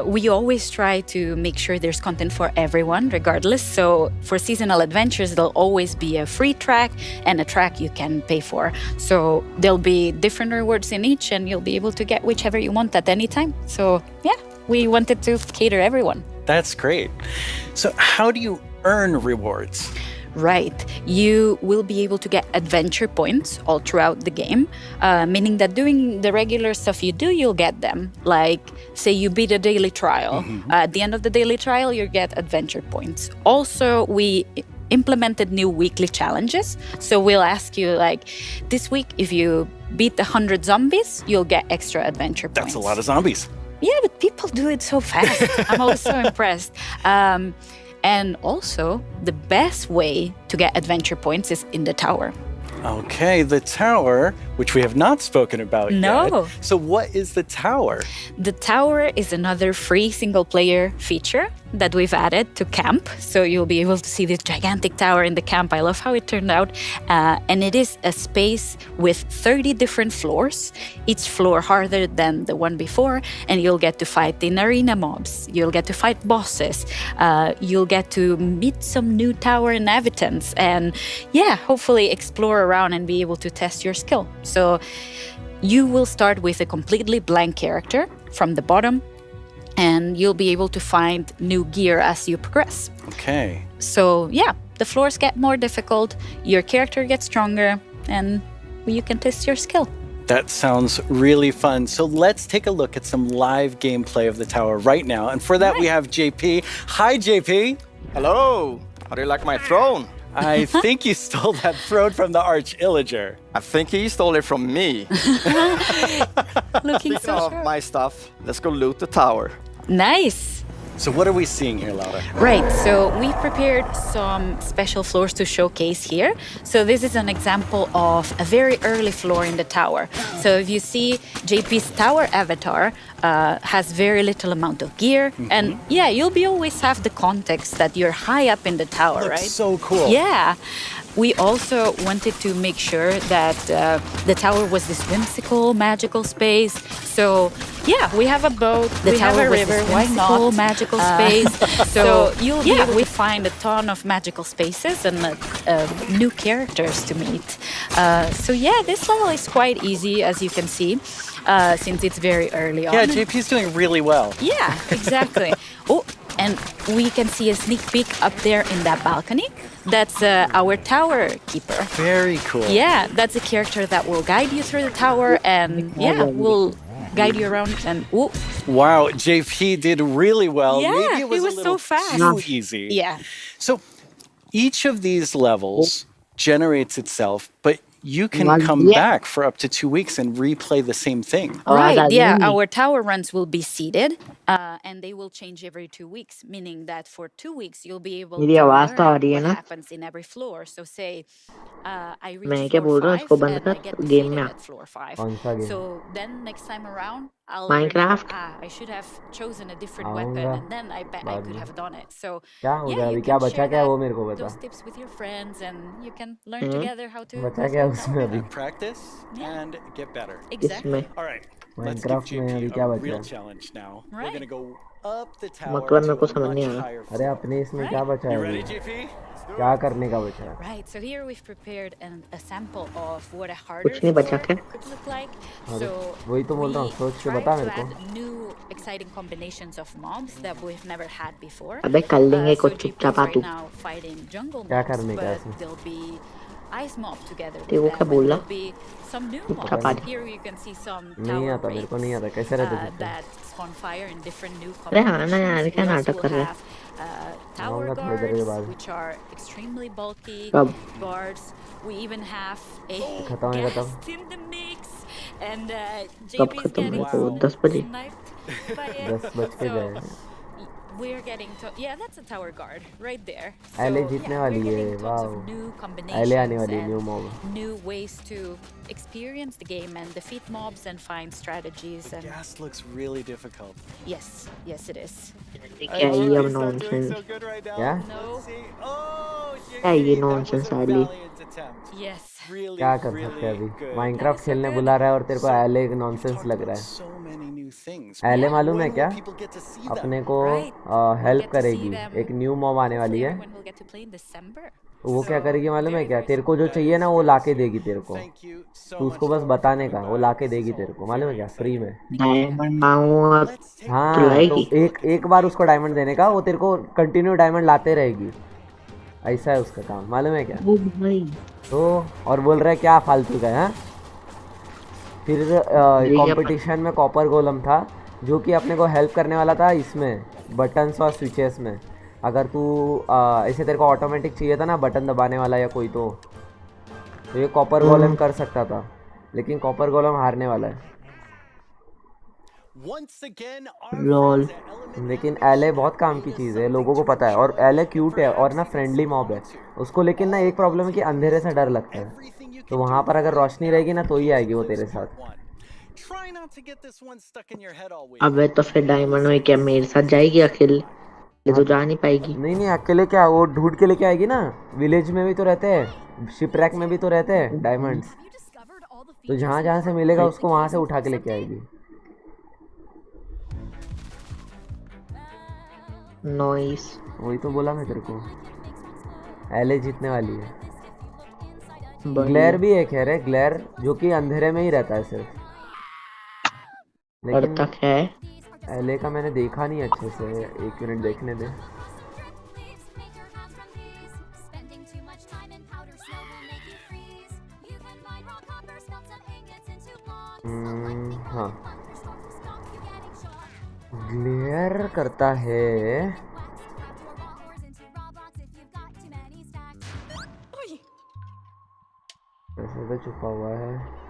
We always try to make sure there's content for everyone, regardless. So for seasonal adventures, there'll always be a free track and a track you can pay for. So there'll be different rewards in each, and you'll be able to get whichever you want at any time. So yeah, we wanted to cater everyone. That's great. So how do you earn rewards? Right. You will be able to get adventure points all throughout the game, meaning that doing the regular stuff you do, you'll get them. Like, say you beat a daily trial. At the end of the daily trial, you get adventure points. Also, we implemented new weekly challenges. So we'll ask you, like, this week, if you beat 100 zombies, you'll get extra adventure points. That's a lot of zombies. Yeah, but people do it so fast. I'm always so impressed. And also, the best way to get adventure points is in the tower. Okay, the tower, which we have not spoken about No. yet. So what is the tower? The tower is another free single-player feature that we've added to camp. So you'll be able to see this gigantic tower in the camp. I love how it turned out. And it is a space with 30 different floors, each floor harder than the one before. And you'll get to fight in arena mobs. You'll get to fight bosses. You'll get to meet some new tower inhabitants. And yeah, hopefully explore around and be able to test your skill. So you will start with a completely blank character from the bottom, and you'll be able to find new gear as you progress. Okay. So yeah, the floors get more difficult, your character gets stronger, and you can test your skill. That sounds really fun. So let's take a look at some live gameplay of the tower right now. And for that, we have JP. Hi, JP. Hello. How do you like my throne? I think you stole that throne from the Arch Illager. I think he stole it from me. Looking Speaking so of sure. my stuff, let's go loot the tower. Nice. So what are we seeing here, Laura? Right, so we prepared some special floors to showcase here. So this is an example of a very early floor in the tower. So if you see JP's tower avatar has very little amount of gear. And yeah, you'll always have the context that you're high up in the tower, Looks right? so cool. Yeah. We also wanted to make sure that the tower was this whimsical, magical space. So yeah, we have a boat. The tower have a river. Whimsical, magical space. So you'll be able to find a ton of magical spaces and new characters to meet. So yeah, this level is quite easy, as you can see, since it's very early on. Yeah, JP's doing really well. Yeah, exactly. Oh, and we can see a sneak peek up there in that balcony. That's our tower keeper. Very cool. Yeah, that's a character that will guide you through the tower and will guide you around. And ooh. Wow, JP did really well. Yeah, Maybe it was a so little fast. too easy. Yeah. So each of these levels generates itself, but you can come back for up to 2 weeks and replay the same thing. Right, yeah. Our tower runs will be seeded, and they will change every 2 weeks, meaning that for 2 weeks, you'll be able to learn what happens in every floor. So say, I reach floor 5 and I get defeated at floor 5. So then next time around, I'll learn, I should have chosen a different weapon, and then I bet I could have done it. So yeah, you can share those tips with your friends, and you can learn together how to practice and get better. Exactly. All right, let's give JP a real challenge now. We're going to go up the tower to a much higher floor. You ready, JP? क्या करने का बचा है? Right, so here we've prepared a sample of what a harder कुछ नहीं बचा floor क्या? could look like. अरे, So वही तो बोल रहा हूँ, we सोच के tried बता to मेरे को। add new exciting combinations of mobs that we've never had before. अबे कर लेंगे So कुछ GP चुपचाप is आ right तू। now fighting jungle क्या mobs, करने का but इसमें? there'll be ice mob together with तेरे को them, क्या and बोला? there'll be some new चुपचाप आ mobs. जा। Here you can see some नहीं tower आता, मेरे को नहीं आता, raids कैसे रहते चुपचाप? that spawn fire in different new अरे हाँ ना यार, combinations. क्या We also नाटक will कर रहा है? have tower आऊंगा थोड़ी देर के guards, बाद। which are extremely bulky कब? guards. We even have a खत्म है खत्म। guest in the mix, and कब JP is खत्म getting है तो 10 बजे? sniped by it. 10 बज के So जाए। we're getting yeah, that's a tower guard right there. Allay So जीतने yeah, वाली we're है, getting tons wow. of new Allay आने combinations वाली है, new mob। and new ways to experience the game and defeat mobs and find strategies and Gas looks really difficult. yes, yes it is. क्या है ये अब nonsense? क्या? क्या है ये nonsense आली? Yes. क्या कर सकते हैं अभी? माइनक्राफ्ट खेलने बुला रहा है और तेरे को एले नॉनसेंस लग रहा है। एले मालूम है क्या? अपने को हेल्प करेगी। एक न्यू मॉब आने वाली है। वो क्या करेगी मालूम है क्या? तेरे को जो चाहिए ना वो लाके देगी तेरे को। तू उसको बस बताने का, वो लाके देगी तेरे को। मालूम है क्या? फ्री में। डायमंड मांगूंगा हाँ, तो लाएगी। तो एक बार उसको डायमंड देने का, वो तेरे को कंटिन्यू डायमंड लाते रहेगी। ऐसा है उसका काम, मालूम है क्या? वो भाई। तो और बोल रहा है क्या फालतू का है? फिर कंपटीशन में कॉपर गोलम था जो कि अपने को हेल्प करने वाला था इसमें बटन्स और स्विचेस में। अगर तू ऐसे तेरे को ऑटोमेटिक चाहिए था ना बटन दबाने वाला या कोई, तो ये कॉपर गोलम कर सकता था, लेकिन कॉपर गोलम हारने वाला है। लॉल। लेकिन एले बहुत काम की चीज़ है, लोगों को पता है। और एले क्यूट है और ना फ्रेंडली मॉब है उसको। लेकिन ना एक प्रॉब्लम है कि अंधेरे से डर लगता है, तो वहाँ पर अगर रोशनी रहेगी ना तो ही आएगी वो तेरे साथ। अबे तो फिर डायमंड में क्या मेरे साथ जाएगी अकेले? ये तो जा नहीं पाएगी। नहीं अकेले क्या, वो ढूंढ के लेके आएगी ना। विलेज में भी तो रहते हैं, शिपरैक में भी तो रहते हैं डायमंड्स, तो जहाँ जहाँ से मिलेगा उसको वहाँ से उठा के लेके आएगी। नॉइस। वही तो बोला मैं तेरे को, एले जीतने वाली है। ग्लेयर भी एक है रे, ग्लेयर जो कि अंधेरे में ही रहता है सिर्फ। लेकिन तक है एले का मैंने देखा नहीं अच्छे से, 1 मिनट देखने दे। हाँ, ग्लेयर करता है। ऐसे तो छुपा हुआ है।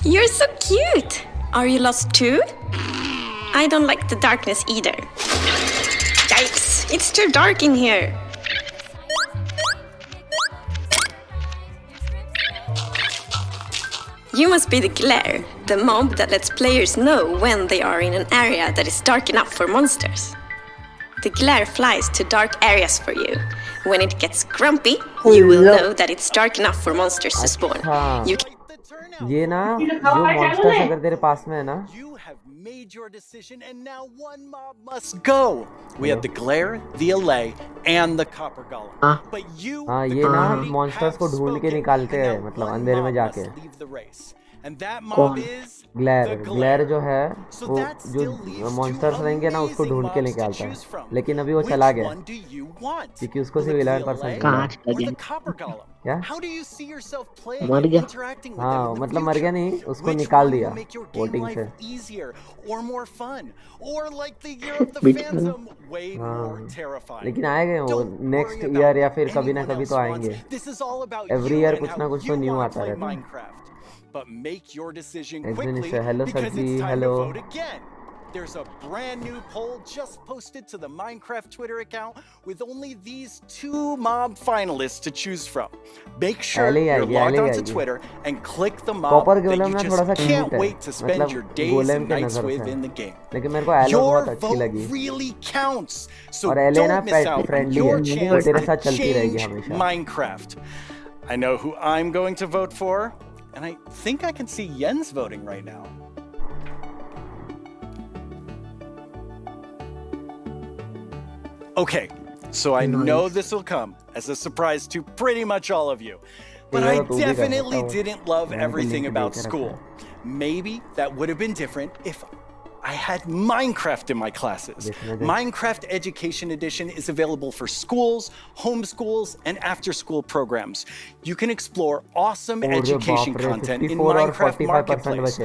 You're so cute! Are you lost too? I don't like the darkness either. Yikes! It's too dark in here. You must be the glare, the mob that lets players know when they are in an area that is dark enough for monsters. The glare flies to dark areas for you. When it gets grumpy, you will know that it's dark enough for monsters to spawn. You can ये ना जो monsters अगर तेरे पास में है ना, made your decision and now one mob must go. We have the glare, the allay, and the copper golem. But you, हाँ ये ना मॉन्स्टर्स को ढूंढ के निकालते हैं, मतलब अंधेरे में जाके। and that mob is glare जो है वो जो मॉन्स्टर्स रहेंगे ना उसको ढूंढ के निकालता है, लेकिन अभी वो चला गया क्योंकि उसको सिर्फ 11% क्या मर गया। हाँ मतलब मर गया नहीं, उसको निकाल दिया वोटिंग से। हाँ लेकिन आएंगे वो नेक्स्ट ईयर या फिर कभी ना कभी तो आएंगे। एवरी ईयर कुछ ना कुछ तो न्यू आता रहता है। But make your decision quickly because Sarji, it's time hello. to vote again. There's a brand new poll just posted to the Minecraft Twitter account with only these 2 mob finalists to choose from. Make sure you're logged onto Twitter and click the mob that you just can't wait to spend your days and nights with in the game. Your vote really counts, so don't miss out on your chance to change Minecraft. I know who I'm going to vote for. And I think I can see Jens voting right now. Okay, so I know this will come as a surprise to pretty much all of you. But I definitely didn't love everything about school. Maybe that would have been different if I had Minecraft in my classes. Minecraft Education Edition is available for schools, homeschools, and after-school programs. You can explore awesome education content in Minecraft Marketplace.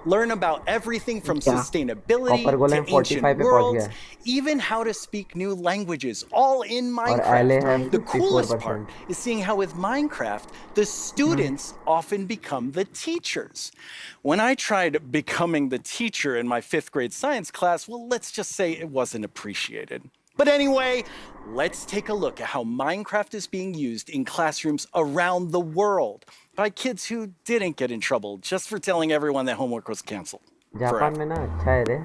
Learn about everything from sustainability to ancient worlds, even how to speak new languages, all in Minecraft. The coolest part is seeing how with Minecraft, the students often become the teachers. When I tried becoming the teacher in my 5th grade science class, well, let's just say it wasn't appreciated. But anyway, let's take a look at how Minecraft is being used in classrooms around the world by kids who didn't get in trouble just for telling everyone that homework was canceled. Japan में ना अच्छा है रे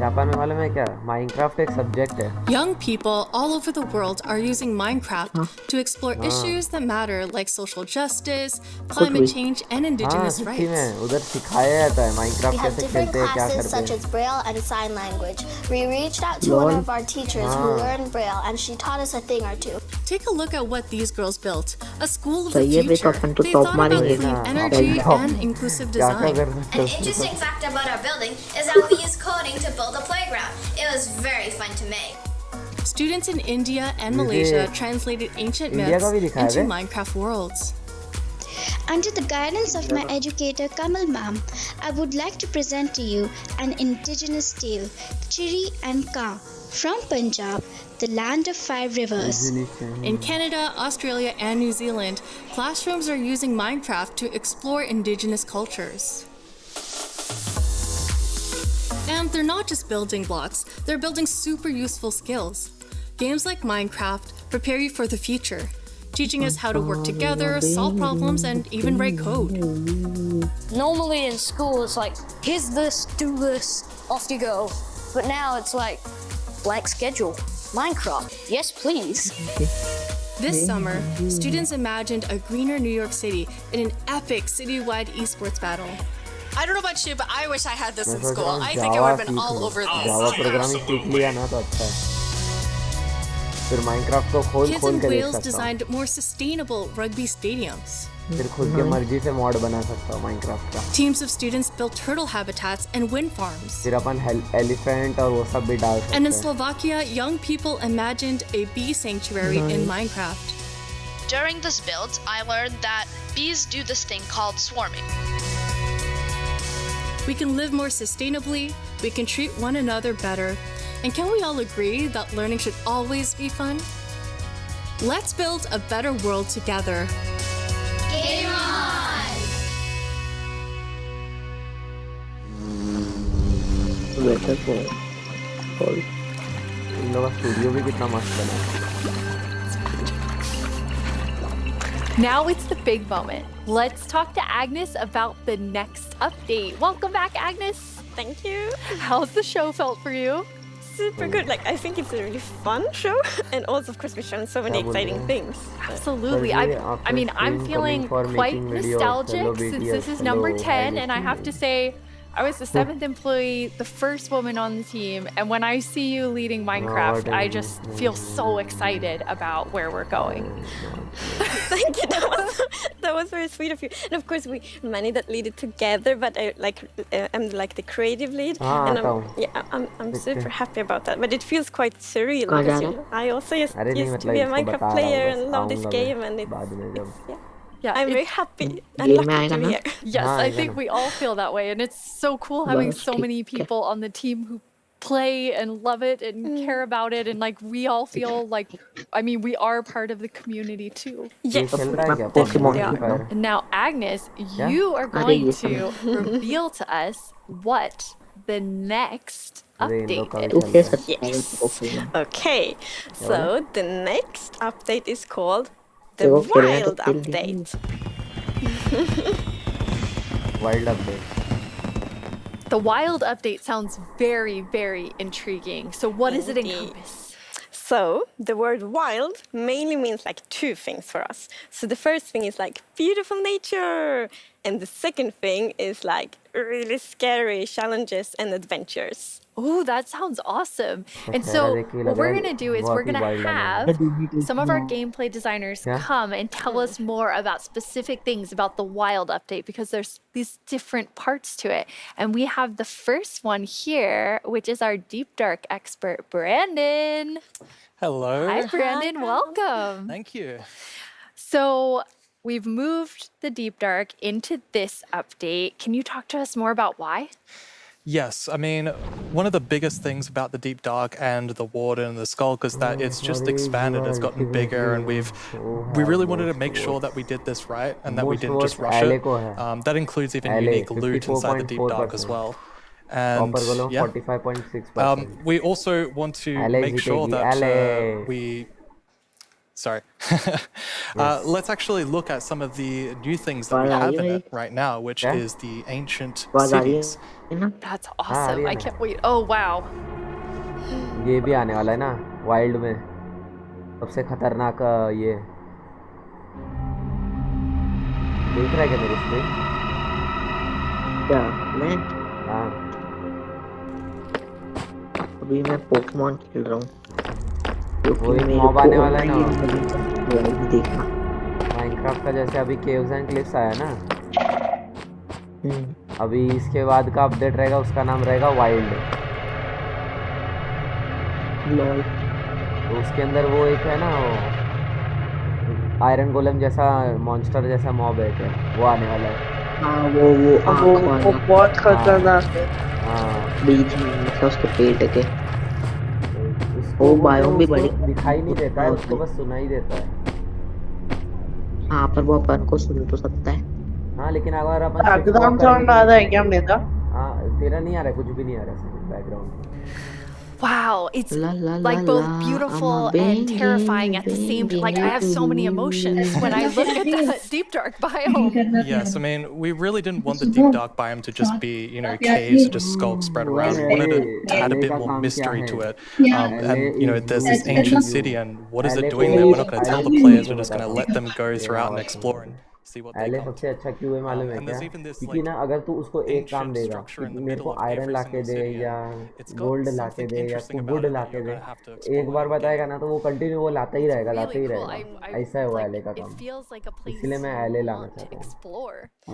Japan में मालूम है क्या Minecraft एक सब्जेक्ट है Young people all over the world are using Minecraft to explore issues that matter like social justice, climate change, and indigenous rights. उधर सिखाया जाता है Minecraft We have कैसे different खेलते हैं क्या classes करते such हैं as Braille and Sign Language. We reached out to one of our teachers who learned Braille and she taught us a thing or two. Take a look at what these girls built. A school of So the ये भी future. तो अपन को They top thought about मारेंगे clean ना energy top and inclusive design. An interesting fact about our building is that we use coding to build a playground. It was very fun to make. Students in India and Malaysia translated ancient myths into Minecraft worlds. Under the guidance of my educator Kamal ma'am, I would like to present to you an indigenous tale, Chiri and Ka, from Punjab, the land of 5 rivers. In Canada, Australia, and New Zealand, classrooms are using Minecraft to explore indigenous cultures. And they're not just building blocks, they're building super useful skills. Games like Minecraft prepare you for the future, teaching us how to work together, solve problems, and even write code. Normally in school, it's like, here's this, do this, off you go. But now it's like, blank schedule. Minecraft, yes please. This summer, students imagined a greener New York City in an epic citywide esports battle. I don't know about you, but I wish I had this in school. I think I would have been all over this. Java programming सीख लिया ना तो अच्छा है फिर Minecraft को खोल Kids खोल in के देख Wales सकता हूँ designed more sustainable rugby stadiums. फिर खुद के मर्जी से मॉड बना सकता हूँ Minecraft का Teams of students built turtle habitats and wind farms. फिर अपन elephant और वो सब भी डाल सकते And in हैं Slovakia, young people imagined a bee sanctuary in Minecraft. During this build, I learned that bees do this thing called swarming. We can live more sustainably, we can treat one another better, and can we all agree that learning should always be fun? Let's build a better world together. Game on! Better को इन लोगों का studio भी कितना मस्त बना है Now it's the big moment. Let's talk to Agnes about the next update. Welcome back, Agnes. Thank you. How's the show felt for you? Super good. Like, I think it's a really fun show, and also, of course, we've shown so many exciting things. Absolutely. I mean, I'm feeling quite nostalgic since this is number 10, and I have to say, I was the 7th employee, the first woman on the team, and when I see you leading Minecraft, I just feel so excited about where we're going. Thank you. That was very sweet of you. And of course, we many that lead it together, but I'm like the creative lead, and I'm super happy about that. But it feels quite surreal because I also used to be a Minecraft player and love this game, and Yeah, I'm very happy and lucky to be here. Yes, I think we all feel that way, and it's so cool having so many people on the team who play and love it and care about it, and like we all feel like, I mean, we are part of the community too. Yes, definitely are. And now, Agnes, you are going to reveal to us what the next update is. Yes. Okay, so the next update is called the Wild Update. Wild Update. The Wild Update sounds very, very intriguing. So what does it encompass? So the word wild mainly means like two things for us. So the first thing is like beautiful nature, and the second thing is like really scary challenges and adventures. Oh, that sounds awesome. And so what we're going to do is we're going to have some of our gameplay designers come and tell us more about specific things about the Wild update because there's these different parts to it. And we have the first one here, which is our Deep Dark expert, Brandon. Hello. Hi, Brandon. Welcome. Thank you. So we've moved the Deep Dark into this update. Can you talk to us more about why? Yes, I mean, one of the biggest things about the Deep Dark and the Warden and the Skulk is that it's just expanded, it's gotten bigger, and we really wanted to make sure that we did this right and that we didn't just rush it. That includes even unique loot inside the Deep Dark as well. And yeah, we also want to make sure that we... Sorry. Let's actually look at some of the new things that we have in it right now, which is the ancient cities. That's awesome. I can't wait. Oh, wow. ये भी आने वाला है ना wild में सबसे खतरनाक ये देख रहा है क्या मेरे स्क्रीन क्या मैं हाँ अभी मैं पोकेमॉन खेल रहा हूँ वो एक मॉब आने वाला है ना देखना माइनक्राफ्ट का जैसे अभी केव्स एंड क्लिफ्स आया ना अभी इसके बाद का अपडेट रहेगा उसका नाम रहेगा वाइल्ड तो उसके अंदर वो एक है ना वो आयरन गोलेम जैसा मॉन्स्टर जैसा मॉब है क्या वो आने वाला है हाँ वो बहुत खतरनाक है हाँ बीच में उसके पेट के वो बायोम भी बड़ी दिखाई नहीं देता है उसको बस सुनाई देता है हाँ पर वो अपन को सुन तो सकता है हाँ लेकिन अगर अपन बैकग्राउंड साउंड आ रहा है क्या मेरा हाँ तेरा नहीं आ रहा है कुछ भी नहीं आ रहा है background Wow, it's like both beautiful and terrifying at the same time. Like I have so many emotions when I look at the Deep Dark biome. Yes, I mean, we really didn't want the Deep Dark biome to just be, you know, caves or just skulks spread around. We wanted to add a bit more mystery to it. And, you know, there's this ancient city and what is it doing there? We're not going to tell the players, we're just going to let them go throughout and explore and see what they Allay come सबसे अच्छा क्यों है मालूम है क्या क्योंकि ना अगर तू उसको एक काम देगा कि मेरे को आयरन लाके दे या गोल्ड लाके दे या वुड लाके दे एक बार बताएगा ना तो वो कंटिन्यू वो लाता ही रहेगा ऐसा है वो Allay का काम इसलिए मैं Allay लाना चाहता हूँ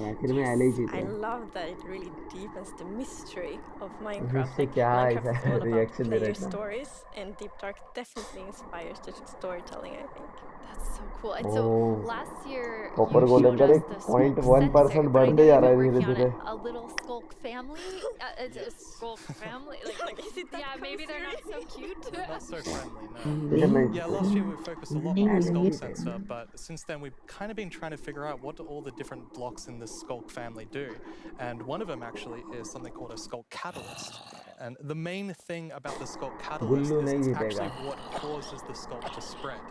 आखिर में Allay ही जीता I love that it really deepens the mystery of Minecraft. Like, क्या ऐसा reaction दे रहा है stories and Deep Dark definitely inspires the storytelling, I think. That's so cool. And so last year Copper Golem का 0.1% बढ़ने जा रहा है धीरे-धीरे. A little skulk family. It's a skulk family. Like yeah, maybe they're not so cute. Not so friendly, no. Yeah, last year we focused a lot on the Skulk sensor, but since then we've kind of been trying to figure out what do all the different blocks in the Skulk family do. And one of them actually is something called a Skulk catalyst. And the main thing about the Skulk catalyst is it's actually what causes the Skulk to spread.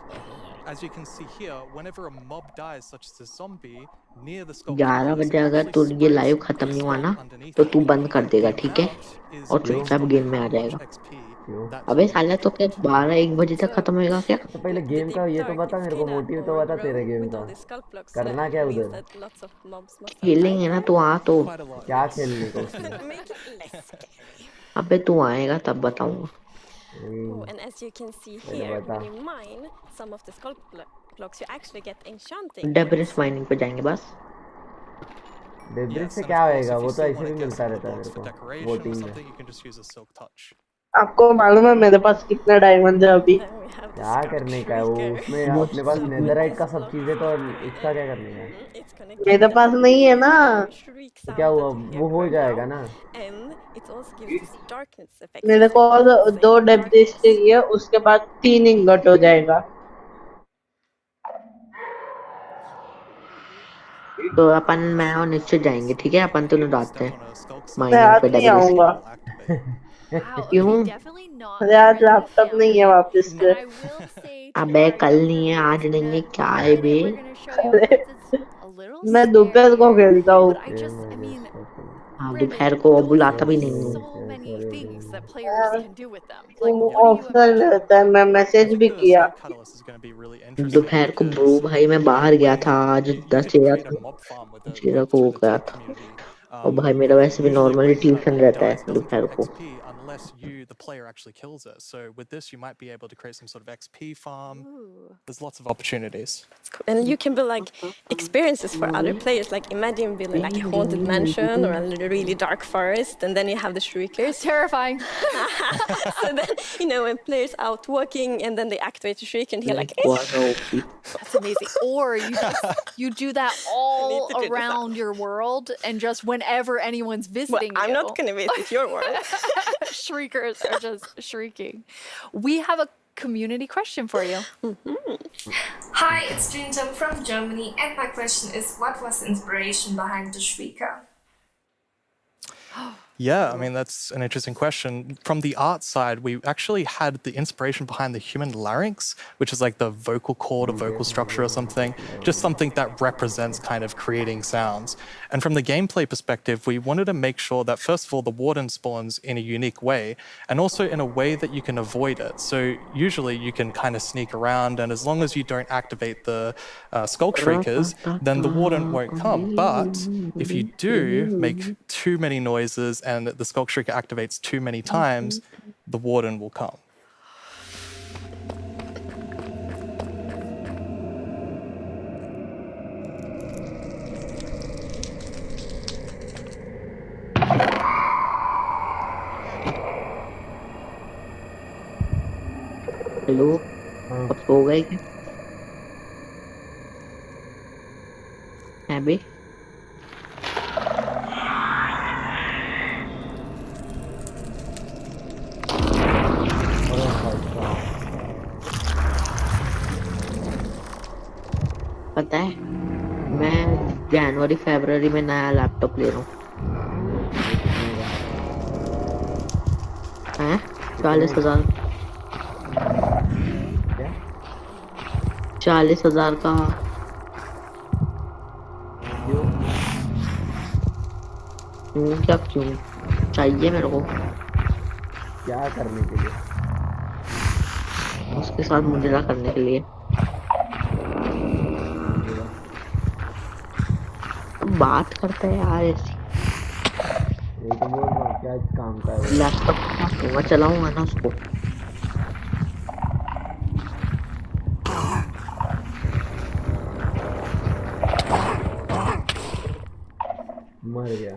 As you can see here, whenever a mob dies, such as a zombie, near the Skulk 11 बजे अगर तू ये live खत्म नहीं हुआ ना तो तू बंद कर देगा ठीक है और चुपचाप गेम में आ जाएगा अबे साला तो क्या 12-1 बजे तक खत्म होएगा क्या तो पहले गेम का ये तो बता मेरे को मोटिव तो बता तेरे गेम का करना क्या उधर खेलेंगे ना तू आ तो क्या खेलने को उसमें अबे तू आएगा तब बताऊंगा Oh, and as you can see here, when you mine some of the skulk blocks, you actually get enchanting. Debris mining पे जाएंगे बस Debris से क्या होएगा वो तो ऐसे भी मिलता रहता है मेरे को वोटिंग में आपको मालूम है मेरे पास कितना डायमंड है अभी क्या करने का है वो उसमें अपने पास नेदरराइट का सब चीजें तो इसका क्या करने का है मेरे पास नहीं है ना तो क्या हुआ वो हो जाएगा ना मेरे को 2 डेब्रिस चाहिए उसके बाद 3 इंगट हो जाएगा तो अपन मैं और निश्चित जाएंगे ठीक है अपन दोनों जाते हैं माइनिंग पे डेब्रिस क्यों अरे आज लैपटॉप नहीं है वापस से अबे कल नहीं है आज नहीं है क्या है बे मैं दोपहर को खेलता हूँ हाँ दोपहर को बुलाता भी नहीं हूँ ऑफर रहता है मैं मैसेज भी किया दोपहर को ब्रो भाई मैं बाहर गया था आज 10 13 को हो गया था और भाई मेरा वैसे भी नॉर्मली ट्यूशन रहता है दोपहर को. Unless you, the player, actually kills it. So with this, you might be able to create some sort of XP farm. There's lots of opportunities. And you can build like experiences for other players. Like imagine building like a haunted mansion or a really dark forest, and then you have the Shriekers. Terrifying. So then, you know, when players out walking and then they activate the Shrieker and hear like, That's amazing. Or you do that all around your world, and just whenever anyone's visiting I'm you. not going to visit your world. Shriekers are just shrieking. We have a community question for you. Hi, it's Jinjam from Germany, and my question is, what was the inspiration behind the Shrieker? Yeah, I mean, that's an interesting question. From the art side, we actually had the inspiration behind the human larynx, which is like the vocal cord or vocal structure or something, just something that represents kind of creating sounds. And from the gameplay perspective, we wanted to make sure that, first of all, the warden spawns in a unique way, and also in a way that you can avoid it. So usually you can kind of sneak around, and as long as you don't activate the skulk shriekers, then the warden won't come. But if you do make too many noises and the skulk shrieker activates too many times, the warden will come. Hello अब सो गए क्या हैं बे पता है मैं जनवरी फरवरी में नया laptop ले रहा हूँ हैं 40,000 40,000 का क्या क्यों चाहिए मेरे को क्या करने के लिए उसके साथ मुजरा करने के लिए बात करता है यार ऐसी ये तो बोल रहा हूँ क्या काम का है लैपटॉप चलाऊंगा ना उसको मर गया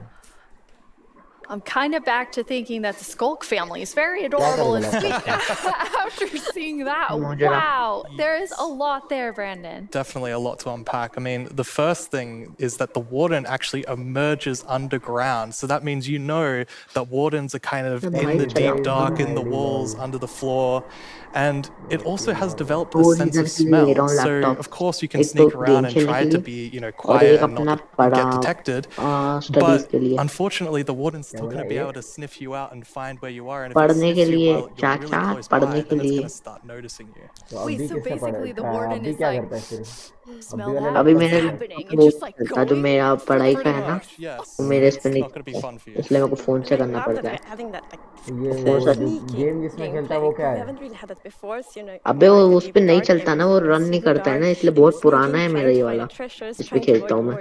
I'm kind of back to thinking that the Skulk family is very adorable and sweet after seeing that. Wow, there is a lot there, Brandon. Definitely a lot to unpack. I mean, the first thing is that the warden actually emerges underground. So that means you know that wardens are kind of in the deep dark, in the walls, under the floor. And it also has developed a sense of smell. So, of course, you can sneak around and try to be, you know, quiet and not get detected. But unfortunately, the warden's still going to be able to sniff you out and find where you are. And if he sniffs you while you're really close by, then it's going to start noticing you. Wait, so basically the warden is like, smell that? अभी What's मैंने happening? It's just like था जो going? मेरा पढ़ाई का है ना वो मेरे इस पे नहीं इसलिए मेरे को फोन से करना पड़ता है गेम जिसमें खेलता है वो क्या है अबे वो उस पे नहीं चलता ना वो रन नहीं करता है ना इसलिए बहुत पुराना है मेरा ये वाला इस पे खेलता हूँ मैं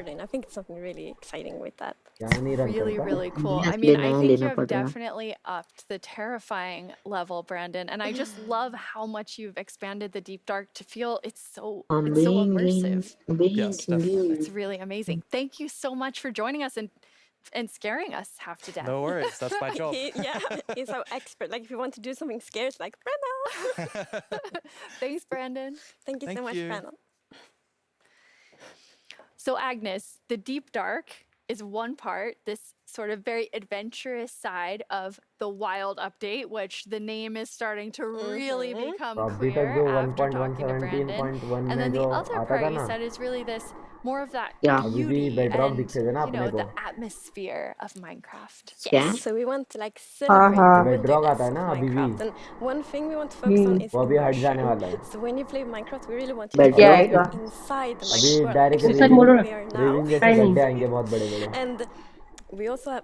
Really cool. I mean, I think you have definitely upped the terrifying level, Brandon, and I just love how much you've expanded the Deep Dark to feel it's so immersive. Yes, definitely. It's really amazing. Thank you so much for joining us and scaring us half to death. No worries, that's my job. He's so expert. Like if you want to do something scary, it's like Brandon. Thanks, Brandon. Thank you so much, Brandon. So Agnes, the Deep Dark is one part, this sort of very adventurous side of the Wild update, which the name is starting to really become clear after talking to Brandon. And then the other part you said is really this more of that beauty and, you know, the atmosphere of Minecraft. Yes, so we want to like celebrate Minecraft. And one thing we want to focus on is immersion. So when you play Minecraft, we really want you to go inside the Minecraft world. And we also have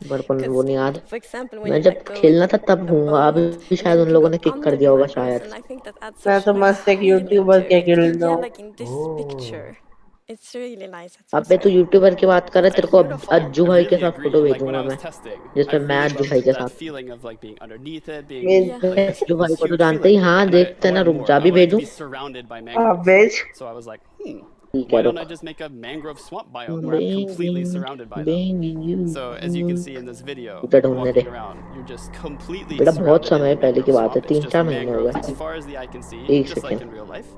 मेरे को वो नहीं याद। For example, when मैं you जब like go खेलना था to तब a हूँगा, boat अभी and शायद then उन you can लोगों go ने किक कर under दिया the होगा mangroves, शायद। and I think that adds मैं such तो like मस्त एक feeling यूट्यूबर to के खेल रहा yeah, हूँ। like in this picture. It's really nice अबे तू atmosphere. यूट्यूबर की बात कर रहा है, तेरे को Beautiful. अज्जू I भाई के really साथ agree. फोटो Like when भेजूंगा I was मैं, testing, I जिसमें मैं really अज्जू भाई loved के that साथ। feeling of like being underneath it, being मेरे like this, अज्जू भाई this को तो huge जानते ही, feeling. हाँ And I देखते ना, wanted रुक more. जा I भी wanted to भेजूं। be surrounded by हाँ mangroves. भेज। So I was like, ठीक Why है don't I रुक just make a mangrove swamp biome where I'm completely surrounded by them? So as you can see in this video, बेटा ढूंढने दे walking around, you're just completely बेटा बहुत surrounded in समय the पहले की mangrove बात है swamp. It's 3-4 just महीने हो mangroves as गए far as the eye can see, एक just like in second real life.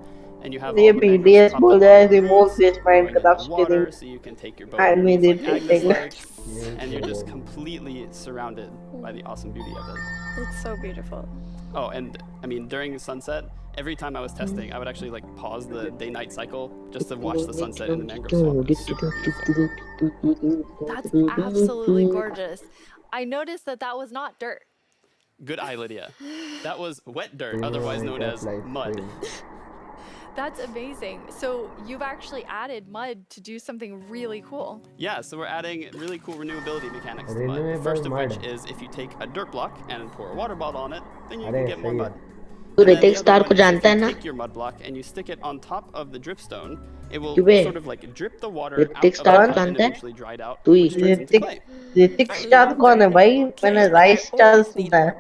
And you have ये all the mangroves BDS propped बोल up रहा on है the remove roots, this growing in Minecraft the water, skilling so you can take your bow and and arrows like immediately Agnes take likes, and you're just completely surrounded by the awesome beauty of it. It's so beautiful. Oh, and I mean, during sunset, every time I was testing, I would actually like pause the day-night cycle just to watch the sunset in the mangrove swamp. It's super beautiful. That's absolutely gorgeous. I noticed that that was not dirt. Good eye, Lydia. That was wet dirt, otherwise known as mud. That's amazing. So you've actually added mud to do something really cool. Yeah, so we're adding really cool renewability mechanics to mud. The first of which is if you take a dirt block and pour a water bottle on it, then you can get more mud. तू Hrithik star को जानता है ना Take your mud block and you stick it on top of the dripstone, it will क्यों बे? sort of like drip the water out Hrithik of the star mud and जानता है eventually dry it out. तू ही Hrithik star कौन है भाई मैंने rice star सुना है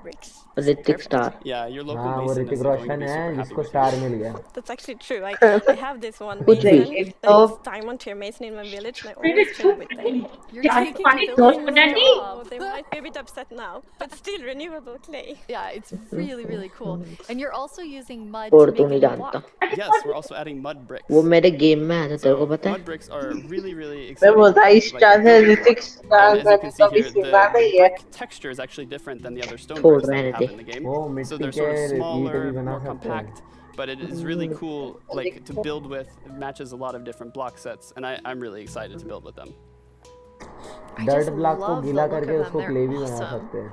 Hrithik star Yeah, your local हाँ वो mason Hrithik is going to Roshan be है super happy जिसको with स्टार मिल गया That's actually true. I have this one कुछ mason नहीं that is diamond tier mason in my village, and I always train with them. You're taking the village job. They might be a bit upset now, but still renewable clay. Yeah, it's really, really cool. And you're also using mud और to तू make नहीं a जानता block. Yes, we're also adding mud bricks. वो मेरे game में आया था तेरे को पता है Mud bricks are really, really मैं exciting. वो राइस स्टार है building Hrithik block. Star And as you मैंने can see कभी here, सुना the नहीं है brick texture is actually different than the other stone छोड़ bricks that we रहने have they in the game. वो So मिट्टी they're के sort of ईंट smaller, भी बना more सकते हैं compact, but it is really cool, like to build with. It matches a lot of different block sets, and I'm really excited to build with them. Dirt block को love the गीला look करके of them. उसको They're clay भी बना awesome. सकते हैं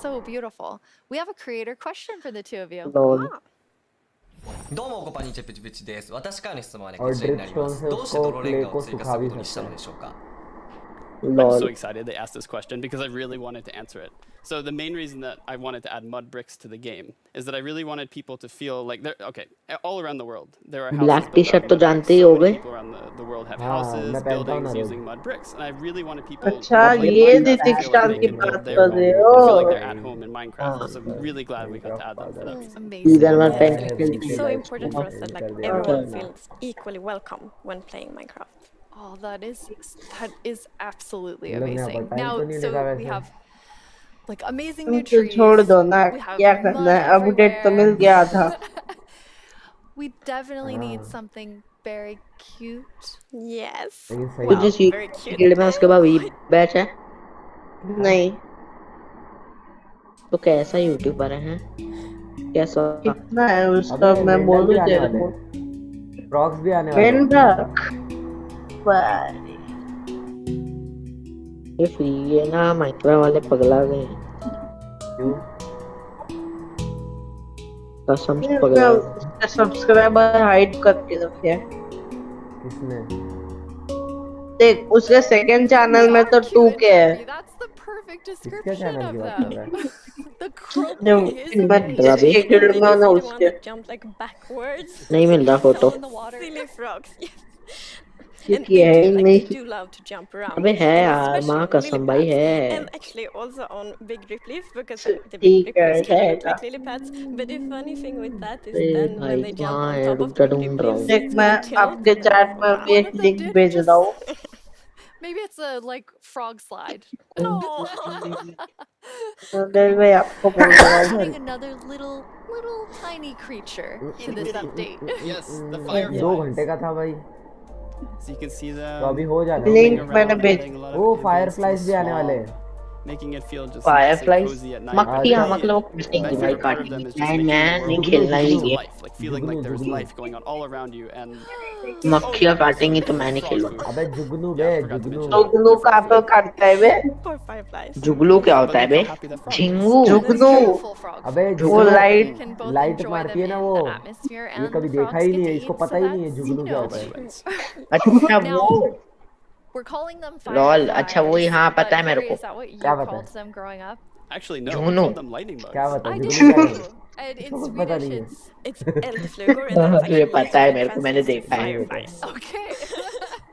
So beautiful. We have a creator question for the two of you. lol どうもコパニーチェプチプチです。私からの質問はね、 और こちらにな drip りま stone す。 से どうして उसको 泥レン क्ले ガを को 追加 सुखा する भी ことにした सकते の हैं でしょうか。 I'm lol so excited they asked this question because I really wanted to answer it. So the main reason that I wanted to add mud bricks to the game is that I really wanted people to feel like they're okay all around the world. There are houses black T built out shirt of तो mud bricks. जानते ही So हो many गए people around the world have हाँ houses, मैं पहनता हूँ buildings ना रोज using mud bricks, and I really wanted people अच्छा who play ये Minecraft to Hrithik feel like star they की can बात build their कर home रहे and हो feel like they're at home in Minecraft. So really glad we got to add them for them. Amazing. Season 1 pen Yeah. खेलते It's so important for us that like everyone feels equally welcome when playing Minecraft. Oh, that is absolutely ये लोग ने amazing. अपन time Now, तो नहीं so लिखा we वैसे have like amazing तुम new तो trees. छोड़ दो ना We have क्या करना mud है अपडेट तो मिल everywhere. गया था We definitely need हाँ something very cute. Yes. लेकिन सही तुझे Wow, सी very cute. फील्ड में उसके बाद वही बैच है नहीं तो कैसा यूट्यूबर है कैसा कितना है उसका अबे मैं मेंढक बोलूं भी आने तेरे वाले को फ्रॉग्स भी आने वाले हैं मेंढक भाई ये फ्री है ना माइक्रो वाले पगला गए हैं क्यों कसम से पगला गए उसका सब्सक्राइबर हाइड करके रखे किसने देख उसके सेकंड चैनल में तो 2K है That's the perfect किसके description चैनल of की बात कर रहा them. है The जो croaky is मैं amazing. जिसके Did गिल्ड में you ना see the one उसके that jumped like backwards? नहीं मिल रहा photo Fell in the water. Silly frogs. Yes. ये And किया they है do, like, नहीं they do love to jump around. अबे है And यार especially माँ on कसम भाई lily pads. है And actually also on big drip leaf because the big ठीक drip है leaves kind of look रहेगा like lily pads. But the funny thing with that is अरे then भाई when they jump कहाँ on है top रुक of जा the drip ढूंढ रहा leaves, हूँ देख it's मैं gonna tilt. आपके चैट में भी One एक of them लिंक did भेज just रहा हूँ maybe it's a like frog slide. Oh. उधर मैं आपको बोल रहा हूँ Adding another little tiny creature to this update. Yes, the दो fireflies. घंटे का था भाई So you can see them. तो अभी हो जाना लिंक roaming मैंने around, भेज adding a lot वो of ambience to the fireflies भी आने वाले swamp, हैं making it feel just nice and Fireflies cozy at night. मक्खियाँ But मतलब really, वो my काटेंगी भाई favorite part of them काटेंगी is just मैं making the मैं नहीं world खेलना feel ही to ये life, like feeling like there's Jugnu life going on all around you. And मक्खियाँ काटेंगी तो मैं नहीं frog खेलूंगा food. अबे जुगनू Yeah, bay I forgot to Jugnu mention that. Jugnu They're कहाँ frog पे food. काटता है बे Poor fireflies. जुगलू क्या But होता है look bay how happy that frog is. झिंगू Jugnu Beautiful frogs. अबे वो जुगनू light You can both light enjoy मारती them है ना in वो the atmosphere ये and कभी the देखा frogs ही get नहीं to है eat. इसको So पता ही नहीं है that's, जुगनू क्या होता है Fireflies. अच्छा Now, वो we're calling them लॉल अच्छा वो fireflies. यहाँ पता है But मेरे Gary, को is that what you क्या पता called है them growing up? Actually, no, we Jugnu called them lightning bugs. क्या पता I है did जुगनू क्या too. है And in इसको कुछ पता Swedish, नहीं है it's It's eldflugor and that's तुझे actually पता है literally मेरे को मैंने translates to देखा है fireflies. okay.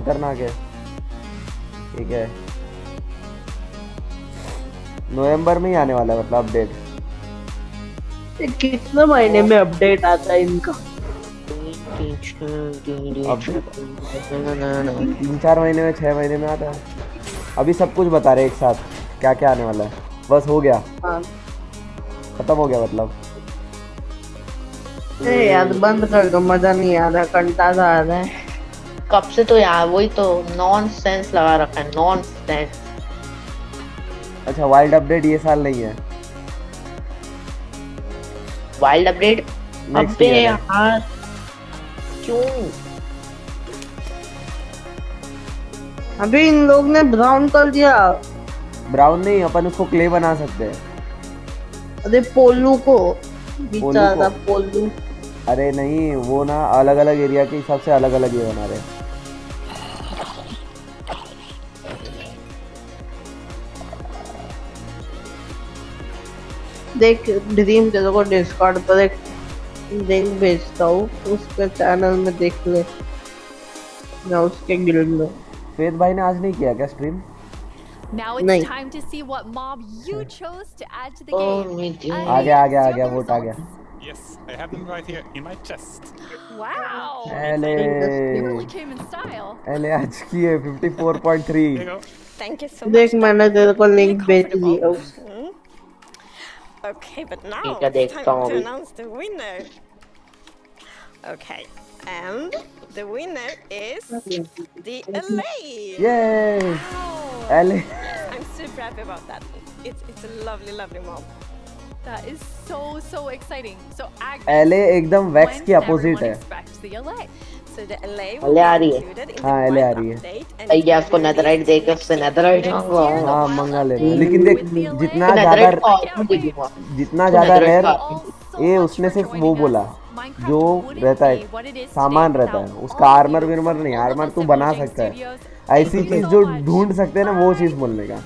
खतरनाक है। ठीक है, नवंबर में ही आने वाला है मतलब अपडेट। कितने महीने में अपडेट आता है इनका? 3-4 महीने में, 6 महीने में आता है। अभी सब कुछ बता रहे एक साथ क्या क्या आने वाला है। बस हो गया, खत्म हो गया मतलब। यार बंद कर दो, मजा नहीं आ रहा, कंटाला आ रहा है। कब से तो यार वही तो नॉनसेंस लगा रखा है, नॉनसेंस। अच्छा, वाइल्ड अपडेट ये साल नहीं है। वाइल्ड अपडेट Next अबे year है। यार क्यों? अभी इन लोग ने ब्राउन कर दिया। ब्राउन नहीं, अपन उसको क्ले बना सकते हैं। अरे पोलू को, बेचारा पोलू। अरे नहीं, वो ना अलग अलग एरिया के हिसाब से अलग अलग ये बना रहे हैं। देख ड्रीम तेरे को डिस्कॉर्ड पर एक लिंक भेजता हूँ, उसके चैनल में देख ले या उसके गिल्ड में। फेद भाई ने आज नहीं किया क्या stream? Now it's time to see what mob you chose to add to the game. आ गया वोट आ गया। Yes, I have them right here in my chest. Wow. Allay. You really came in style. Allay आज की है 54.3। Thank you so much. देख मैंने तेरे को link भेज दिया। Okay, but now ठीक है, it's देखता time हूँ to अभी। announce the winner. Okay, and the winner is the Allay. Yay! Allay. Yes, I'm super happy about that. It's a lovely, lovely mob. That is so exciting. So Allay एकदम wax की opposite है। So the Allay will Allay आ be रही है। included in हाँ the Allay आ रही है। update and भैया उसको नेदरराइट देके उससे नेदरराइट मांगवा। हाँ मंगा लेना, लेकिन देख जितना ज्यादा रेयर ये उसने सिर्फ वो बोला जो रहता है सामान रहता है, उसका आर्मर विर्मर नहीं। आर्मर तू बना सकता है, ऐसी चीज जो ढूंढ सकते हैं ना वो चीज बोलने का।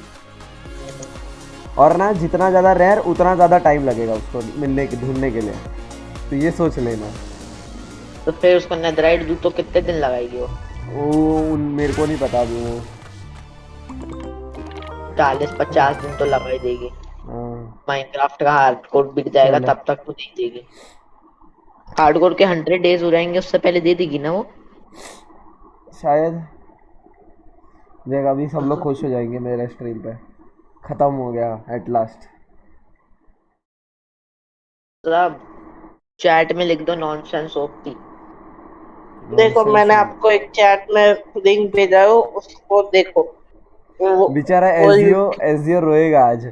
और ना जितना ज्यादा रेयर उतना ज्यादा टाइम लगेगा उसको मिलने के ढूंढने के लिए, तो ये सोच लेना। तो फिर उसको नेदरराइट दूँ तो कितने दिन लगाएगी वो? मेरे को नहीं पता अभी। वो 40-50 दिन तो लगा ही देगी। माइनक्राफ्ट का हार्डकोर बिक जाएगा तब तक तो नहीं देगी। हार्डकोर के 100 डेज हो जाएंगे उससे पहले दे देगी ना वो शायद। देख अभी सब लोग खुश हो जाएंगे मेरे स्ट्रीम पे, खत्म हो गया एट लास्ट। सब चैट में लिख दो नॉनसेंस ओपी। देखो मैंने आपको एक चैट में लिंक भेजा है, उसको देखो। बेचारा एसजीओ रोएगा आज।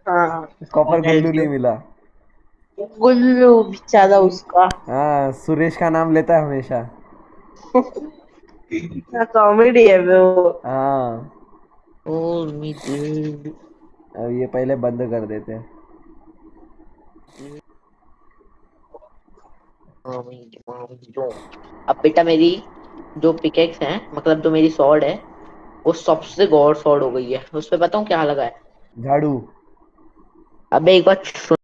हाँ कॉपर गुल्लू नहीं मिला। गुल्लू बेचारा उसका। हाँ सुरेश का नाम लेता है हमेशा। कॉमेडी है वो। हाँ अब ये पहले बंद कर देते हैं। अब बेटा मेरी जो पिकेक्स है, मतलब जो मेरी स्वॉर्ड है वो सबसे गॉड स्वॉर्ड हो गई है। उस पे बताऊं क्या लगा है? झाड़ू। अबे एक बार